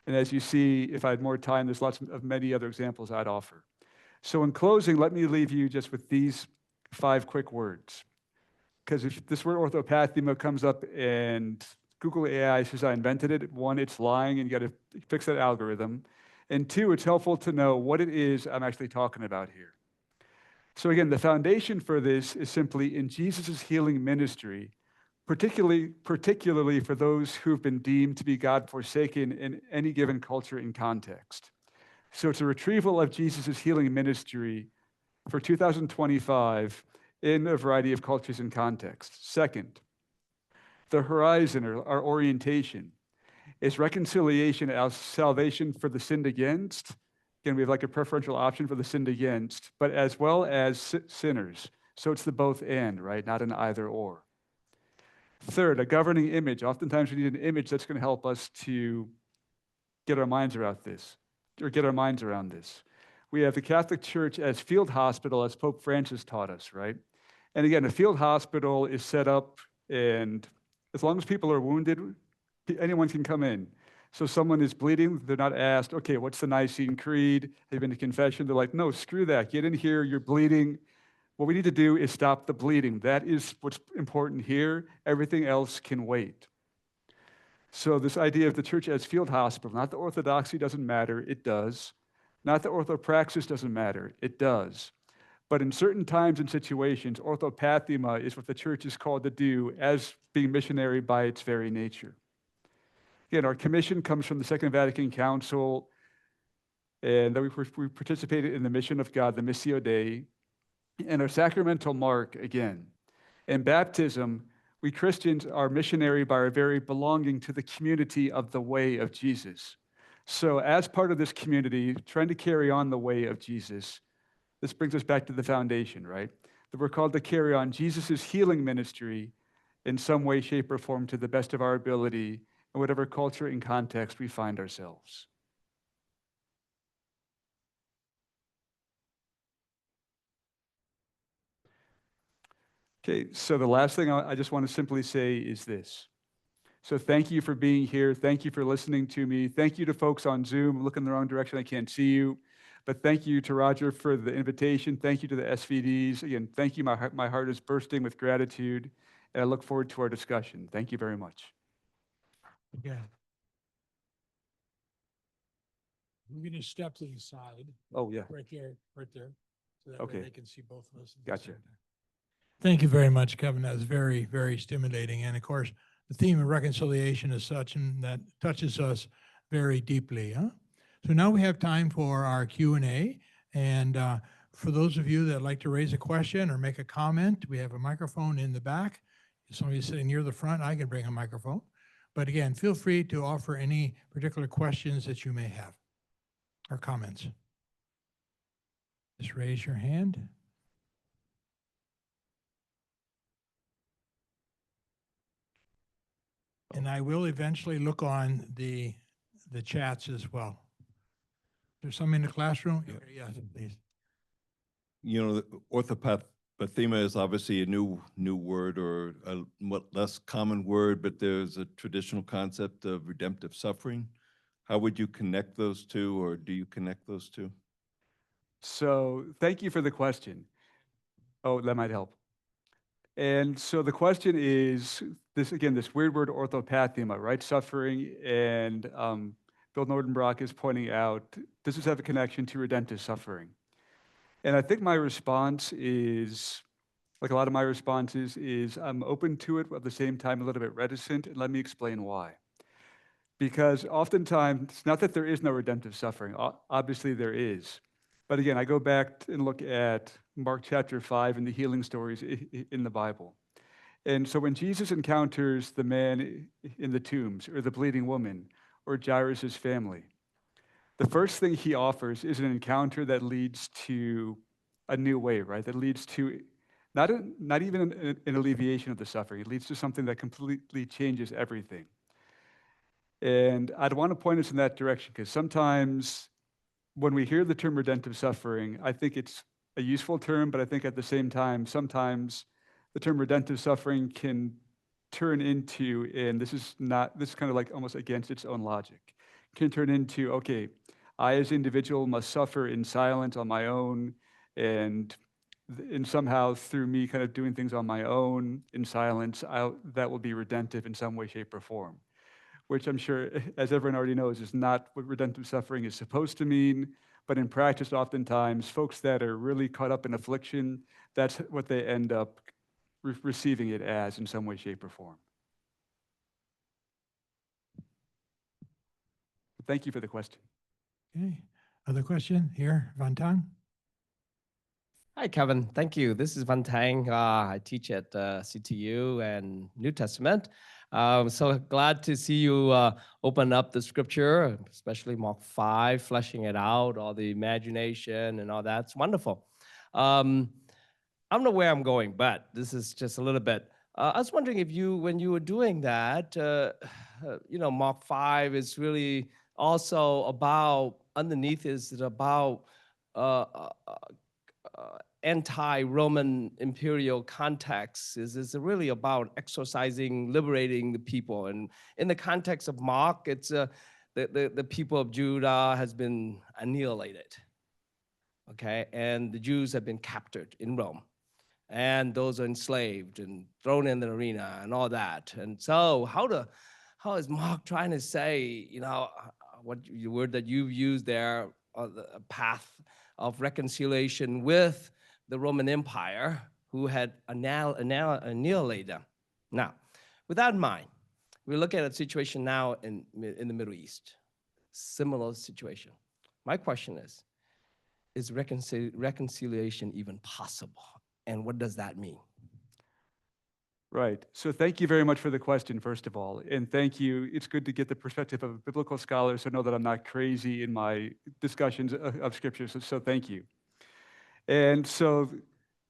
And as you see, if I had more time, there's lots of many other examples I'd offer. So in closing, let me leave you just with these 5 quick words. Because if this word orthopathema comes up and Google AI says I invented it, 1, it's lying and you got to fix that algorithm. And 2, it's helpful to know what it is I'm actually talking about here. So again, the foundation for this is simply in Jesus' healing ministry, particularly for those who've been deemed to be God-forsaken in any given culture and context. So it's a retrieval of Jesus' healing ministry for 2025 in a variety of cultures and contexts. Second, the horizon or our orientation is reconciliation as salvation for the sinned against. Again, we have like a preferential option for the sinned against, but as well as sinners. So it's the both and, right? Not an either or. Third, a governing image. Oftentimes we need an image that's going to help us to get our minds around this, We have the Catholic Church as field hospital, as Pope Francis taught us, right? And again, a field hospital is set up, and as long as people are wounded, anyone can come in. So someone is bleeding, they're not asked, okay, what's the Nicene Creed? They've been to confession. They're like, no, screw that. Get in here, you're bleeding. What we need to do is stop the bleeding. That is what's important here. Everything else can wait. So this idea of the church as field hospital, not the orthodoxy doesn't matter, it does. Not the orthopraxis doesn't matter, it does. But in certain times and situations, orthopathema is what the church is called to do as being missionary by its very nature. Again, our commission comes from the Second Vatican Council, and that we participated in the mission of God, the Missio Dei, and our sacramental mark, again. In baptism, we Christians are missionary by our very belonging to the community of the way of Jesus. So as part of this community, trying to carry on the way of Jesus, this brings us back to the foundation, right? That we're called to carry on Jesus' healing ministry in some way, shape, or form to the best of our ability in whatever culture and context we find ourselves. Okay, so the last thing I just want to simply say is this. So thank you for being here. Thank you for listening to me. Thank you to folks on Zoom. I'm looking in the wrong direction. I can't see you. But thank you to Roger for the invitation. Thank you to the SVDs. Again, thank you. My heart is bursting with gratitude. And I look forward to our discussion. Thank you very much. Yeah. We're going to step to the side. Oh, yeah. Right there. So that way Okay. they can see both of us. at the Gotcha. same time. Thank you very much, Kevin. That was very, very stimulating. And of course, the theme of reconciliation is such and that touches us very deeply. Huh? So now we have time for our Q&A. And for those of you that like to raise a question or make a comment, we have a microphone in the back. If somebody's sitting near the front, I can bring a microphone. But again, feel free to offer any particular questions that you may have or comments. Just raise your hand. And I will eventually look on the chats as well. There's some in the classroom? Yeah. Yes, please. You know, orthopathema is obviously a new word or a less common word, but there's a traditional concept of redemptive suffering. How would you connect those two, or do you connect those two? So thank you for the question. Oh, that might help. And so the question is this, again, this weird word orthopathema, right? Suffering. And Bill Nordenbrock is pointing out, does this have a connection to redemptive suffering? And I think my response is, like a lot of my responses, is I'm open to it, but at the same time a little bit reticent. And let me explain why. Because oftentimes, it's not that there is no redemptive suffering. Obviously there is. But again, I go back and look at Mark chapter 5 and the healing stories in the Bible. And so when Jesus encounters the man in the tombs or the bleeding woman or Jairus' family, the first thing he offers is an encounter that leads to a new way, right? That leads to not even an alleviation of the suffering. It leads to something that completely changes everything. And I'd want to point us in that direction because sometimes when we hear the term redemptive suffering, I think it's a useful term, but I think at the same time, sometimes the term redemptive suffering can turn into, and this is kind of like almost against its own logic, can turn into, okay, I as an individual must suffer in silence on my own, and somehow through me kind of doing things on my own in silence, that will be redemptive in some way, shape, or form. Which I'm sure, as everyone already knows, is not what redemptive suffering is supposed to mean. But in practice, oftentimes, folks that are really caught up in affliction, that's what they end up receiving it as in some way, shape, or form. Thank you for the question. Okay. Other question here, Van Tang? Hi, Kevin. Thank you. This is Van Tang. I teach at CTU and New Testament. So glad to see you open up the scripture, especially Mark 5, fleshing it out, all the imagination and all that. It's wonderful. I don't know where I'm going, but this is just a little bit. I was wondering if when you were doing that, Mark 5 is really also about, underneath is it about anti-Roman imperial context is really about exorcising, liberating the people. And in the context of Mark, it's the people of Judah has been annihilated, okay? And the Jews have been captured in Rome. And those are enslaved and thrown in the arena and all that. And so how is Mark trying to say, what the word that you've used there, the path of reconciliation with the Roman Empire, who had annihilated them. Now, with that in mind, we look at a situation now in the Middle East, similar situation. My question is reconciliation even possible? And what does that mean? Right. So thank you very much for the question, first of all. And thank you. It's good to get the perspective of a biblical scholar, so know that I'm not crazy in my discussions of scripture. So thank you. And so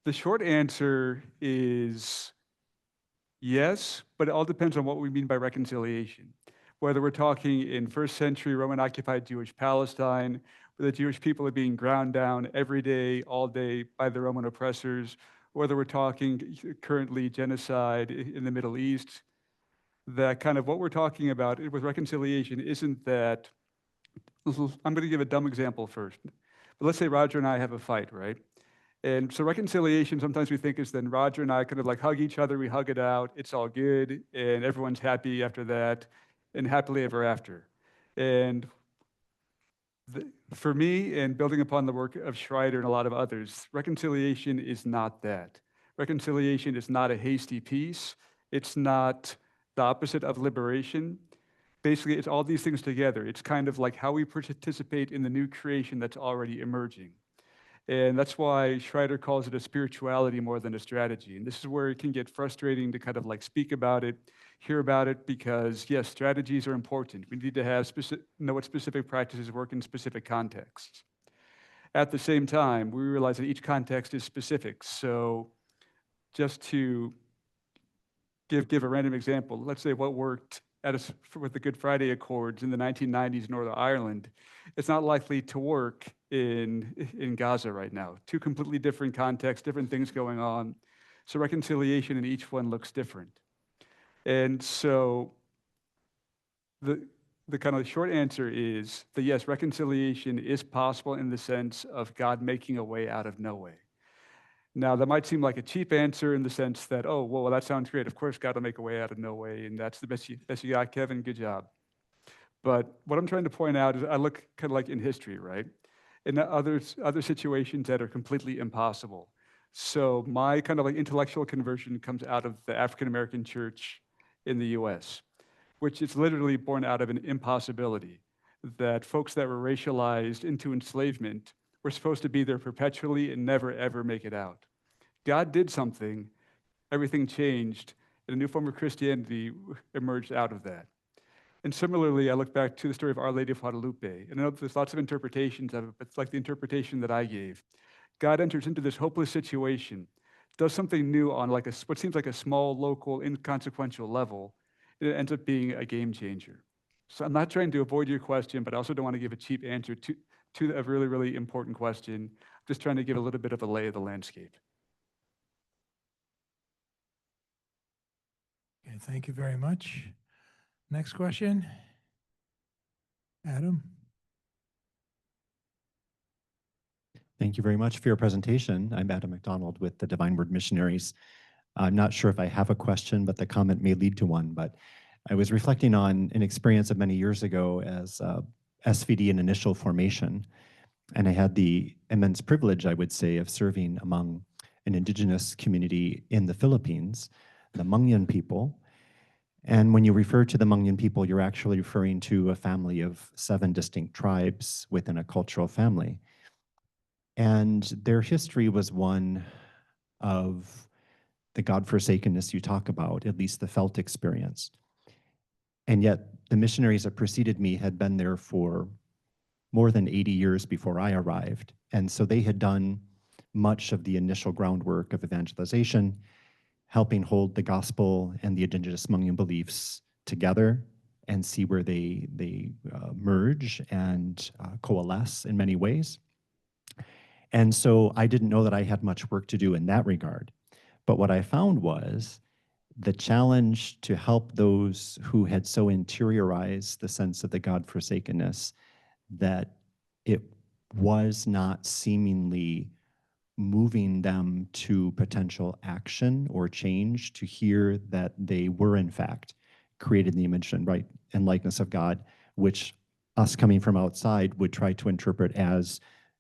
the short answer is yes, but it all depends on what we mean by reconciliation. Whether we're talking in first century Roman occupied Jewish Palestine, where the Jewish people are being ground down every day, all day by the Roman oppressors, whether we're talking currently genocide in the Middle East, that kind of what we're talking about with reconciliation isn't that, I'm going to give a dumb example first. But let's say Roger and I have a fight, right? And so reconciliation, sometimes we think is then Roger and I kind of like hug each other, we hug it out, it's all good, and everyone's happy after that, and happily ever after. And for me, and building upon the work of Schreider and a lot of others, reconciliation is not that. Reconciliation is not a hasty peace. It's not the opposite of liberation. Basically, it's all these things together. It's kind of like how we participate in the new creation that's already emerging. And that's why Schreider calls it a spirituality more than a strategy. And this is where it can get frustrating to kind of like speak about it, hear about it, because yes, strategies are important. We need to have know what specific practices work in specific contexts. At the same time, we realize that each context is specific. So just to give a random example, let's say what worked with the Good Friday Accords in the 1990s in Northern Ireland, it's not likely to work in Gaza right now. Two completely different contexts, different things going on. So reconciliation in each one looks different. And so the kind of short answer is that yes, reconciliation is possible in the sense of God making a way out of no way. Now, that might seem like a cheap answer in the sense that, oh, well, that sounds great. Of course, God will make a way out of no way, and that's the best you got, Kevin. Good job. But what I'm trying to point out is I look kind of like in history, right? In other situations that are completely impossible. So my kind of like intellectual conversion comes out of the African American church in the US, which is literally born out of an impossibility that folks that were racialized into enslavement were supposed to be there perpetually and never, ever make it out. God did something, everything changed, and a new form of Christianity emerged out of that. And similarly, I look back to the story of Our Lady of Guadalupe, and I know there's lots of interpretations of it, but it's like the interpretation that I gave. God enters into this hopeless situation, does something new on like what seems like a small, local, inconsequential level, and it ends up being a game changer. So I'm not trying to avoid your question, but I also don't want to give a cheap answer to a really, really important question. I'm just trying to give a little bit of a lay of the landscape. Okay, thank you very much. Next question. Adam? Thank you very much for your presentation. I'm Adam McDonald with the Divine Word Missionaries. I'm not sure if I have a question, but the comment may lead to one. But I was reflecting on an experience of many years ago as SVD in initial formation. And I had the immense privilege, I would say, of serving among an indigenous community in the Philippines, the Hmongyan people. And when you refer to the Hmongyan people, you're actually referring to a family of 7 distinct tribes within a cultural family. And their history was one of the God-forsakenness you talk about, at least the felt experience. And yet the missionaries that preceded me had been there for more than 80 years before I arrived. And so they had done much of the initial groundwork of evangelization, helping hold the gospel and the indigenous Hmongyan beliefs together and see where they merge and coalesce in many ways. And so I didn't know that I had much work to do in that regard. But what I found was the challenge to help those who had so interiorized the sense of the God-forsakenness that it was not seemingly moving them to potential action or change, to hear that they were in fact created in the image and right and likeness of God, which us coming from outside would try to interpret as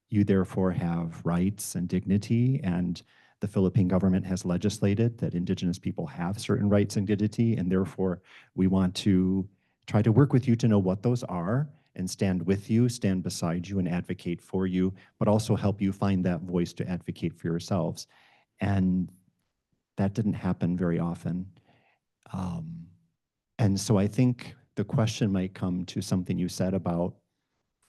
you therefore have rights and dignity, and the Philippine government has legislated that indigenous people have certain rights and dignity, and therefore we want to try to work with you to know what those are and stand with you, stand beside you and advocate for you, but also help you find that voice to advocate for yourselves. And that didn't happen very often. And so I think the question might come to something you said about,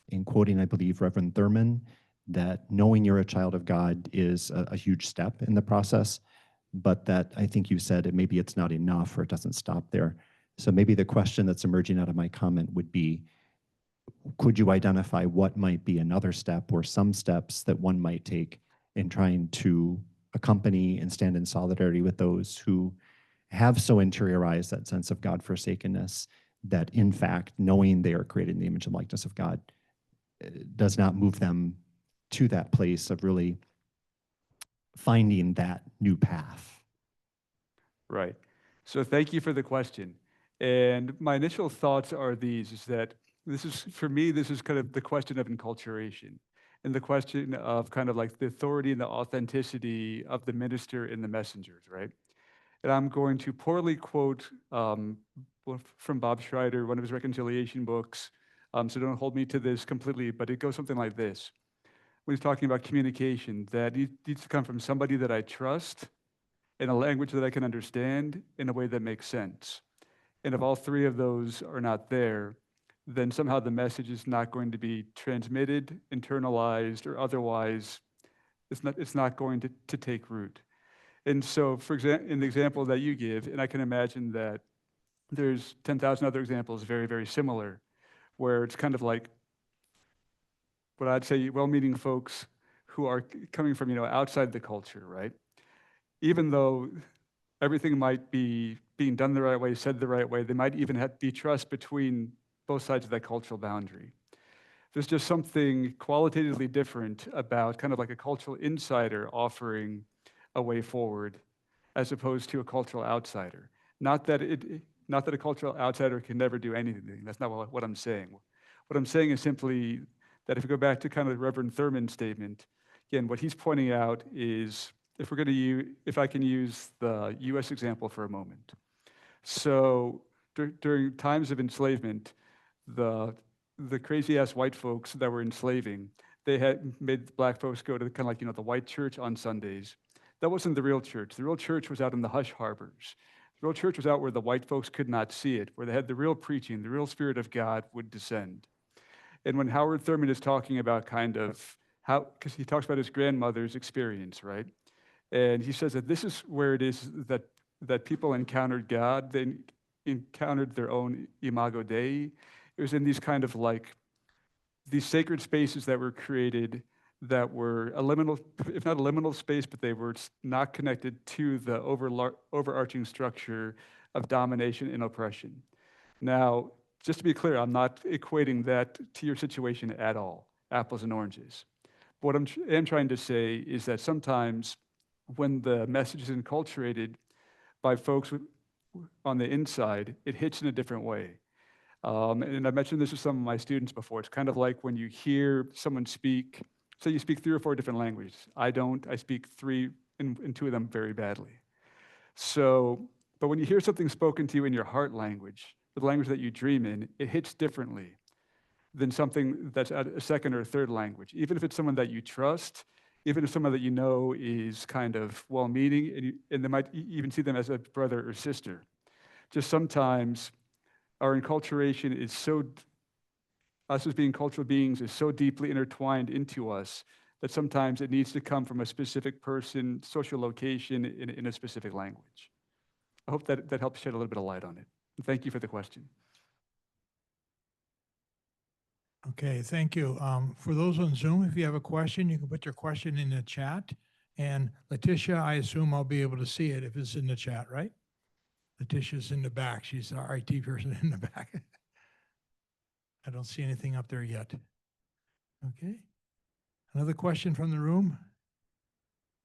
in quoting, I believe, Reverend Thurman, that knowing you're a child of God is a huge step in the process, but that I think you said maybe it's not enough or it doesn't stop there. So maybe the question that's emerging out of my comment would be, could you identify what might be another step or some steps that one might take in trying to accompany and stand in solidarity with those who have so interiorized that sense of God-forsakenness that, in fact, knowing they are created in the image and likeness of God does not move them to that place of really finding that new path? Right. So thank you for the question. And my initial thoughts are these, is that this is, for me, this is kind of the question of enculturation. and the question of kind of like the authority and the authenticity of the minister and the messengers, right? And I'm going to poorly quote from Bob Schreider, one of his reconciliation books, so don't hold me to this completely, but it goes something like this. When he's talking about communication, that it needs to come from somebody that I trust, in a language that I can understand, in a way that makes sense. And if all three of those are not there, then somehow the message is not going to be transmitted, internalized, or otherwise it's not going to take root. And so, for example, in the example that you give, and I can imagine that there's 10,000 other examples very, very similar, where it's kind of like what I'd say well-meaning folks who are coming from, outside the culture, right? Even though everything might be being done the right way, said the right way, there might even be trust between both sides of that cultural boundary. There's just something qualitatively different about kind of like a cultural insider offering a way forward as opposed to a cultural outsider. Not that a cultural outsider can never do anything. That's not what I'm saying. What I'm saying is simply that if we go back to kind of Reverend Thurman's statement, again, what he's pointing out is if I can use the US example for a moment. So during times of enslavement, the crazy ass white folks that were enslaving, they had made black folks go to kind of like, the white church on Sundays. That wasn't the real church. The real church was out in the hush harbors. The real church was out where the white folks could not see it, where they had the real preaching, the real Spirit of God would descend. And when Howard Thurman is talking about kind of how, because he talks about his grandmother's experience, right? And he says that this is where it is that people encountered God, they encountered their own imago Dei. It was in these kind of like, these sacred spaces that were created that were a liminal, if not a liminal space, but they were not connected to the overarching structure of domination and oppression. Now, just to be clear, I'm not equating that to your situation at all, apples and oranges. But what I am trying to say is that sometimes when the message is enculturated by folks on the inside, it hits in a different way. And I mentioned this with some of my students before. It's kind of like when you hear someone speak, say you speak 3 or 4 different languages. I don't, I speak 3 and 2 of them very badly. So, but when you hear something spoken to you in your heart language, the language that you dream in, it hits differently than something that's a second or third language. Even if it's someone that you trust, even if someone that you know is kind of well-meaning, and they might even see them as a brother or sister. Just sometimes our enculturation is us as being cultural beings is so deeply intertwined into us that sometimes it needs to come from a specific person, social location, in a specific language. I hope that helps shed a little bit of light on it. And thank you for the question. Okay, thank you. For those on Zoom, if you have a question, you can put your question in the chat. And Letitia, I assume I'll be able to see it if it's in the chat, right? Letitia's in the back. She's our IT person in the back. I don't see anything up there yet. Okay. Another question from the room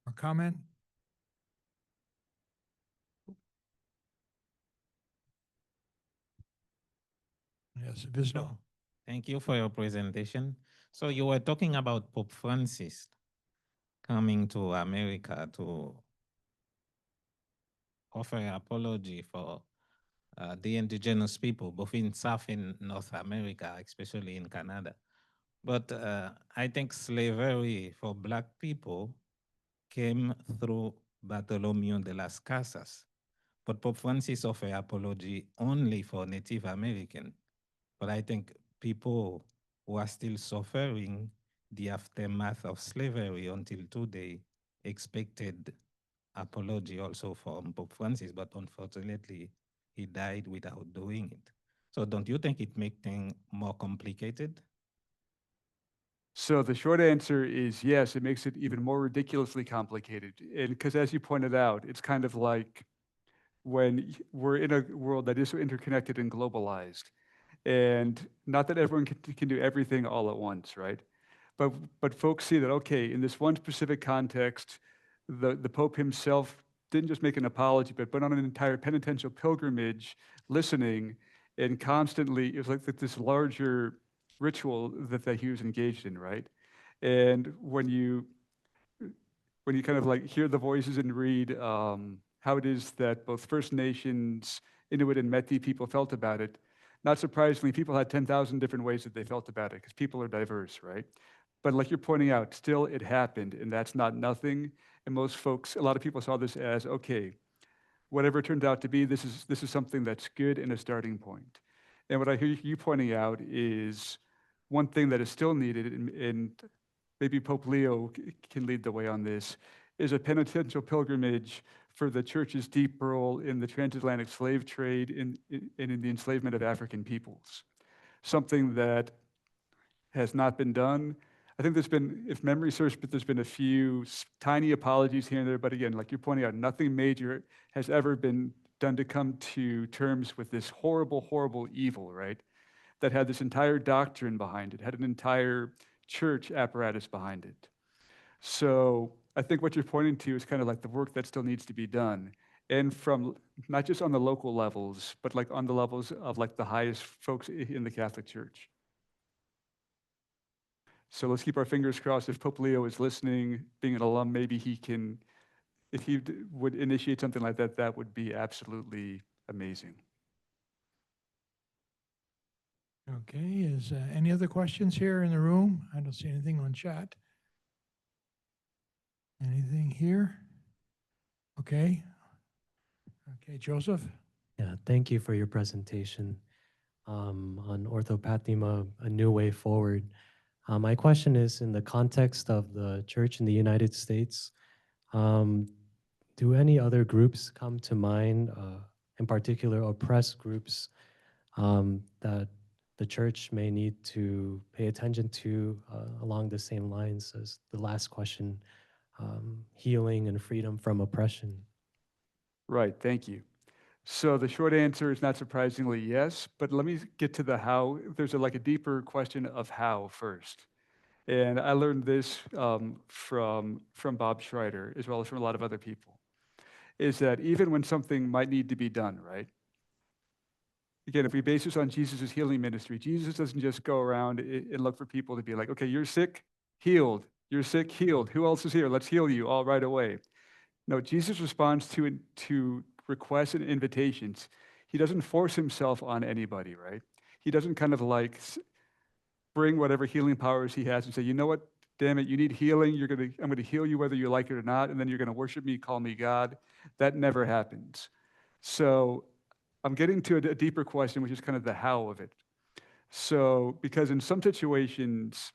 or comment? Yes, Visno. Thank you for your presentation. So you were talking about Pope Francis coming to America to offer an apology for the indigenous people, both in South and North America, especially in Canada. But I think slavery for Black people came through Bartholomew de las Casas. But Pope Francis offered apology only for Native American. But I think people who are still suffering the aftermath of slavery until today expected apology also from Pope Francis, but unfortunately, he died without doing it. So don't you think it makes things more complicated? So the short answer is yes, it makes it even more ridiculously complicated. And because as you pointed out, it's kind of like when we're in a world that is so interconnected and globalized. And not that everyone can do everything all at once, right? But folks see that, okay, in this one specific context, the Pope himself didn't just make an apology, but went on an entire penitential pilgrimage, listening, and constantly, it was like this larger ritual that he was engaged in, right? And when you kind of like hear the voices and read how it is that both First Nations, Inuit, and Métis people felt about it, not surprisingly, people had 10,000 different ways that they felt about it because people are diverse, right? But like you're pointing out, still it happened, and that's not nothing. And most folks, a lot of people saw this as, okay, whatever it turns out to be, this is something that's good and a starting point. And what I hear you pointing out is one thing that is still needed, and maybe Pope Leo can lead the way on this, is a penitential pilgrimage for the church's deep role in the transatlantic slave trade and in the enslavement of African peoples. Something that has not been done. I think there's been, if memory serves, but there's been a few tiny apologies here and there. But again, like you're pointing out, nothing major has ever been done to come to terms with this horrible, horrible evil, right? That had this entire doctrine behind it, had an entire church apparatus behind it. So I think what you're pointing to is kind of like the work that still needs to be done. And from not just on the local levels, but like on the levels of like the highest folks in the Catholic Church. So let's keep our fingers crossed. If Pope Leo is listening, being an alum, maybe he can, if he would initiate something like that, that would be absolutely amazing. Okay, is any other questions here in the room? I don't see anything on chat. Anything here? Okay. Okay, Joseph? Yeah, thank you for your presentation on orthopathema, a new way forward. My question is in the context of the church in the United States, do any other groups come to mind, in particular oppressed groups that the church may need to pay attention to along the same lines as the last question, healing and freedom from oppression? Right, thank you. So the short answer is not surprisingly yes, but let me get to the how. There's like a deeper question of how first. And I learned this from Bob Schreider, as well as from a lot of other people, is that even when something might need to be done, right? Again, if we base this on Jesus' healing ministry, Jesus doesn't just go around and look for people to be like, okay, you're sick, healed. You're sick, healed. Who else is here? Let's heal you all right away. No, Jesus responds to requests and invitations. He doesn't force himself on anybody, right? He doesn't kind of like bring whatever healing powers he has and say, you know what, damn it, you need healing. I'm gonna heal you whether you like it or not, and then you're gonna worship me, call me God. That never happens. So I'm getting to a deeper question, which is kind of the how of it. So, because in some situations,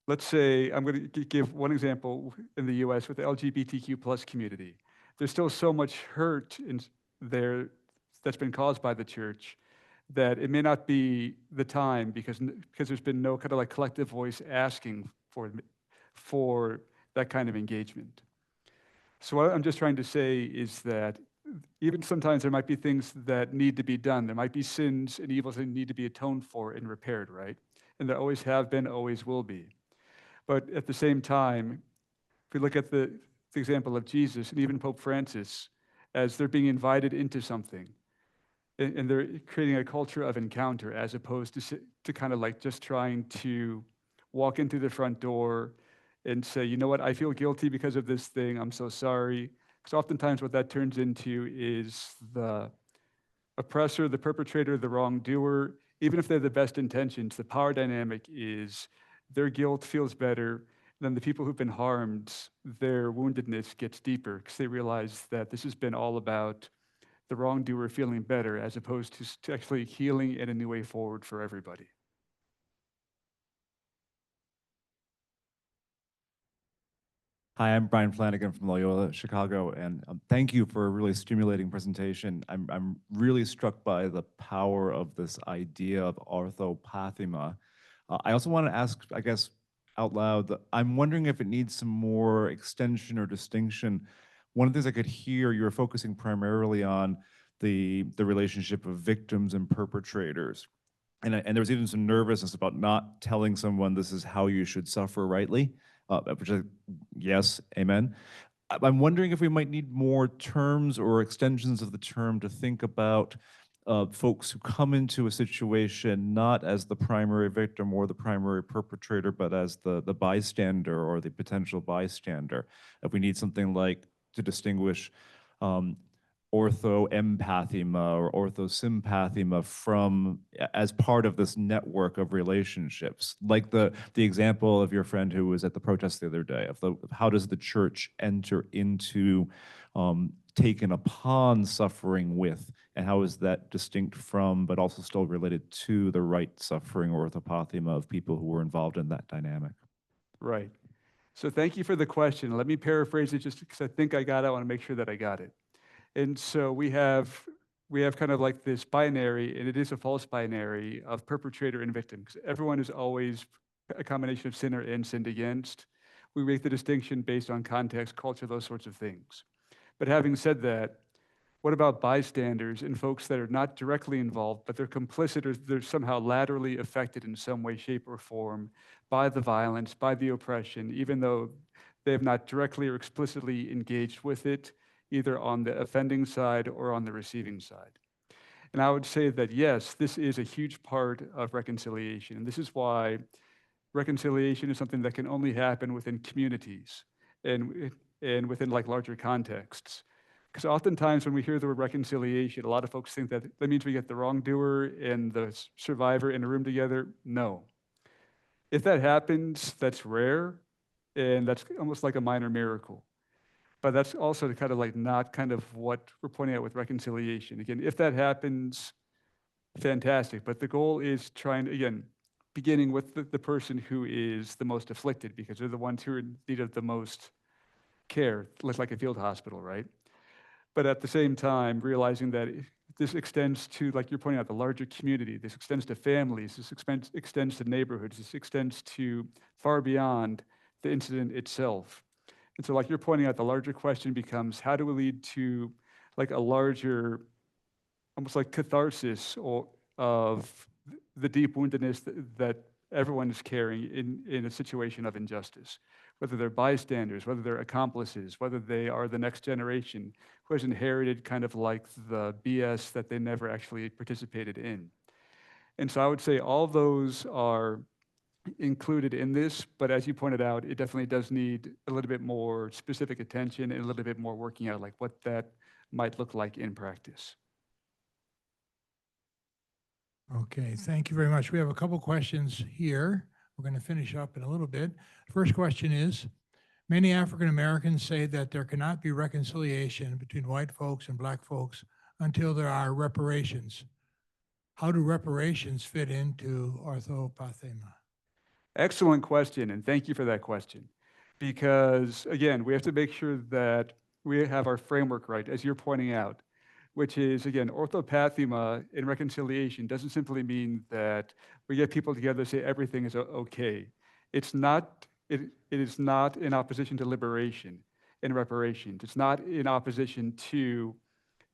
let's say, I'm going to give one example in the US with the LGBTQ plus community. There's still so much hurt in there that's been caused by the church that it may not be the time because there's been no kind of like collective voice asking for that kind of engagement. So what I'm just trying to say is that even sometimes there might be things that need to be done. There might be sins and evils that need to be atoned for and repaired, right? And there always have been, always will be. But at the same time, if we look at the example of Jesus and even Pope Francis, as they're being invited into something, and they're creating a culture of encounter as opposed to kind of like just trying to walk in through the front door and say, you know what, I feel guilty because of this thing, I'm so sorry. Because oftentimes what that turns into is the oppressor, the perpetrator, the wrongdoer, even if they're the best intentions, the power dynamic is their guilt feels better than the people who've been harmed. Their woundedness gets deeper because they realize that this has been all about the wrongdoer feeling better as opposed to actually healing and a new way forward for everybody. Hi, I'm Brian Flanagan from Loyola, Chicago, and thank you for a really stimulating presentation. I'm really struck by the power of this idea of orthopathema. I also want to ask, I guess, out loud, I'm wondering if it needs some more extension or distinction. One of the things I could hear, you were focusing primarily on the relationship of victims and perpetrators. And there was even some nervousness about not telling someone this is how you should suffer rightly. Which yes, amen. I'm wondering if we might need more terms or extensions of the term to think about folks who come into a situation not as the primary victim or the primary perpetrator, but as the bystander or the potential bystander. If we need something like to distinguish orthoempathema or orthosympathema from as part of this network of relationships, like the example of your friend who was at the protest the other day of how does the church enter into taken upon suffering with, and how is that distinct from but also still related to the right suffering or orthopathema of people who were involved in that dynamic? Right. So thank you for the question. Let me paraphrase it just because I think I got it. I want to make sure that I got it. And so we have kind of like this binary, and it is a false binary of perpetrator and victim, because everyone is always a combination of sinner and sinned against. We make the distinction based on context, culture, those sorts of things. But having said that, what about bystanders and folks that are not directly involved, but they're complicit or they're somehow laterally affected in some way, shape, or form by the violence, by the oppression, even though they have not directly or explicitly engaged with it, either on the offending side or on the receiving side? And I would say that, yes, this is a huge part of reconciliation. And this is why reconciliation is something that can only happen within communities and within like larger contexts. Because oftentimes when we hear the word reconciliation, a lot of folks think that that means we get the wrongdoer and the survivor in a room together. No. If that happens, that's rare, and that's almost like a minor miracle. But that's also kind of like not kind of what we're pointing out with reconciliation. Again, if that happens, fantastic. But the goal is trying, again, beginning with the person who is the most afflicted, because they're the ones who are in need of the most care, like a field hospital, right? But at the same time, realizing that this extends to, like you're pointing out, the larger community. This extends to families. This extends to neighborhoods. This extends to far beyond the incident itself. And so like you're pointing out, the larger question becomes, how do we lead to like a larger, almost like catharsis of the deep woundedness that everyone is carrying in a situation of injustice, whether they're bystanders, whether they're accomplices, whether they are the next generation who has inherited kind of like the BS that they never actually participated in. And so I would say all those are included in this, but as you pointed out, it definitely does need a little bit more specific attention and a little bit more working out like what that might look like in practice. Okay, thank you very much. We have a couple questions here. We're going to finish up in a little bit. First question is, many African Americans say that there cannot be reconciliation between white folks and black folks until there are reparations. How do reparations fit into orthopathema? Excellent question, and thank you for that question. Because again, we have to make sure that we have our framework right, as you're pointing out, which is, again, orthopathema in reconciliation doesn't simply mean that we get people together to say everything is okay. It is not in opposition to liberation and reparations. It's not in opposition to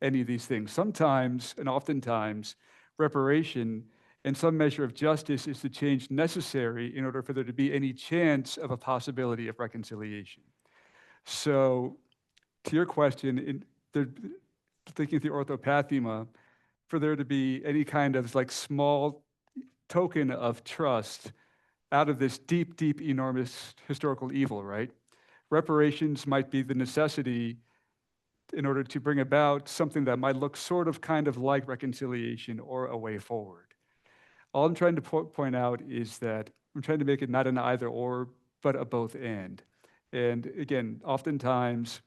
any of these things. Sometimes, and oftentimes, reparation and some measure of justice is the change necessary in order for there to be any chance of a possibility of reconciliation. So, to your question, thinking of the orthopathema, for there to be any kind of like small token of trust out of this deep, deep, enormous historical evil, right? Reparations might be the necessity in order to bring about something that might look sort of kind of like reconciliation or a way forward. All I'm trying to point out is that I'm trying to make it not an either or, but a both and. And again, oftentimes,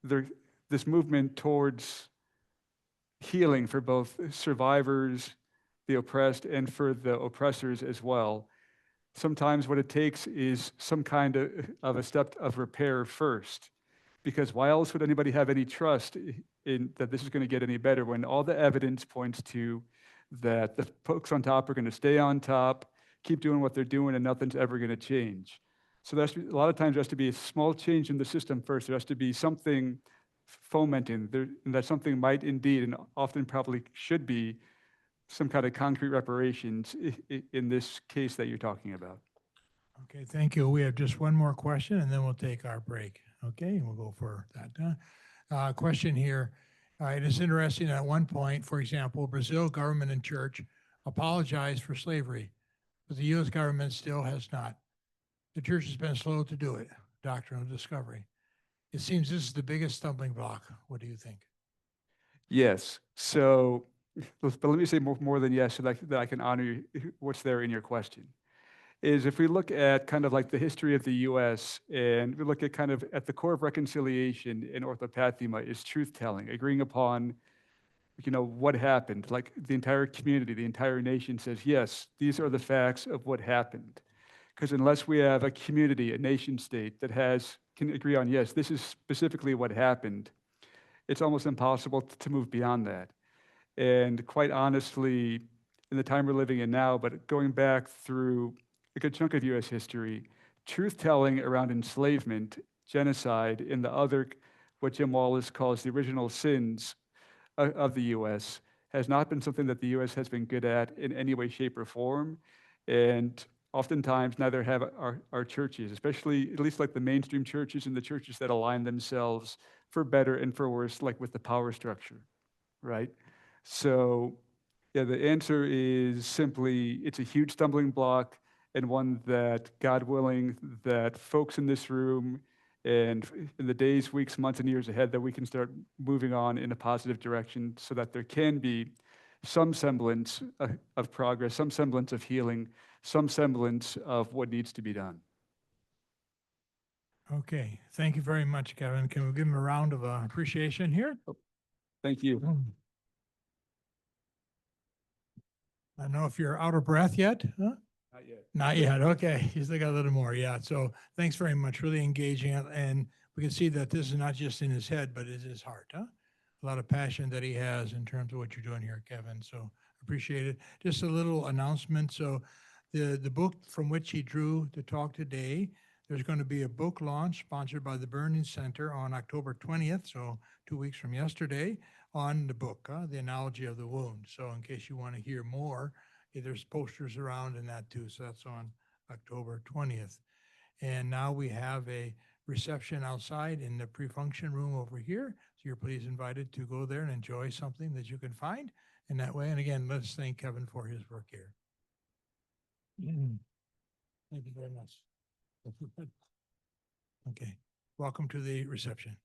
this movement towards healing for both survivors, the oppressed, and for the oppressors as well, sometimes what it takes is some kind of a step of repair first. Because why else would anybody have any trust in that this is going to get any better when all the evidence points to that the folks on top are going to stay on top, keep doing what they're doing, and nothing's ever going to change. So a lot of times there has to be a small change in the system first. There has to be something fomenting, and that something might indeed, and often probably should be, some kind of concrete reparations in this case that you're talking about. Okay, thank you. We have just one more question and then we'll take our break. Okay, we'll go for that. Question here All right, it's interesting, at one point, for example, Brazil government and church apologized for slavery, but the U.S. government still has not. The church has been slow to do it, doctrinal discovery. It seems this is the biggest stumbling block. What do you think? Yes. So, but let me say more than yes, so that I can honor what's there in your question. Is if we look at kind of like the history of the U.S. and we look at kind of at the core of reconciliation in orthopathema is truth-telling, agreeing upon, what happened. Like the entire community, the entire nation says, yes, these are the facts of what happened. Because unless we have a community, a nation state that can agree on, yes, this is specifically what happened, it's almost impossible to move beyond that. And quite honestly, in the time we're living in now, but going back through a good chunk of US history, truth-telling around enslavement, genocide, and the other, what Jim Wallace calls the original sins of the US, has not been something that the US has been good at in any way, shape, or form. And oftentimes neither have our churches, especially at least like the mainstream churches and the churches that align themselves for better and for worse, like with the power structure, right? So yeah, the answer is simply, it's a huge stumbling block and one that, God willing, that folks in this room and in the days, weeks, months, and years ahead, that we can start moving on in a positive direction so that there can be some semblance of progress, some semblance of healing, some semblance of what needs to be done. Okay, thank you very much, Kevin. Can we give him a round of appreciation here? Thank you. I don't know if you're out of breath yet, huh? Not yet. Not yet. Okay. You still got a little more. Yeah. So thanks very much. Really engaging. And we can see that this is not just in his head, but it's his heart, huh? A lot of passion that he has in terms of what you're doing here, Kevin. So appreciate it. Just a little announcement. So the book from which he drew the talk today, there's going to be a book launch sponsored by the Burning Center on October 20th. So 2 weeks from yesterday on the book, The Analogy of the Wound. So in case you want to hear more, there's posters around in that too. So that's on October 20th. And now we have a reception outside in the pre-function room over here. So you're please invited to go there and enjoy something that you can find in that way. And again, let's thank Kevin for his work here. Thank you very much. Okay. Welcome to the reception.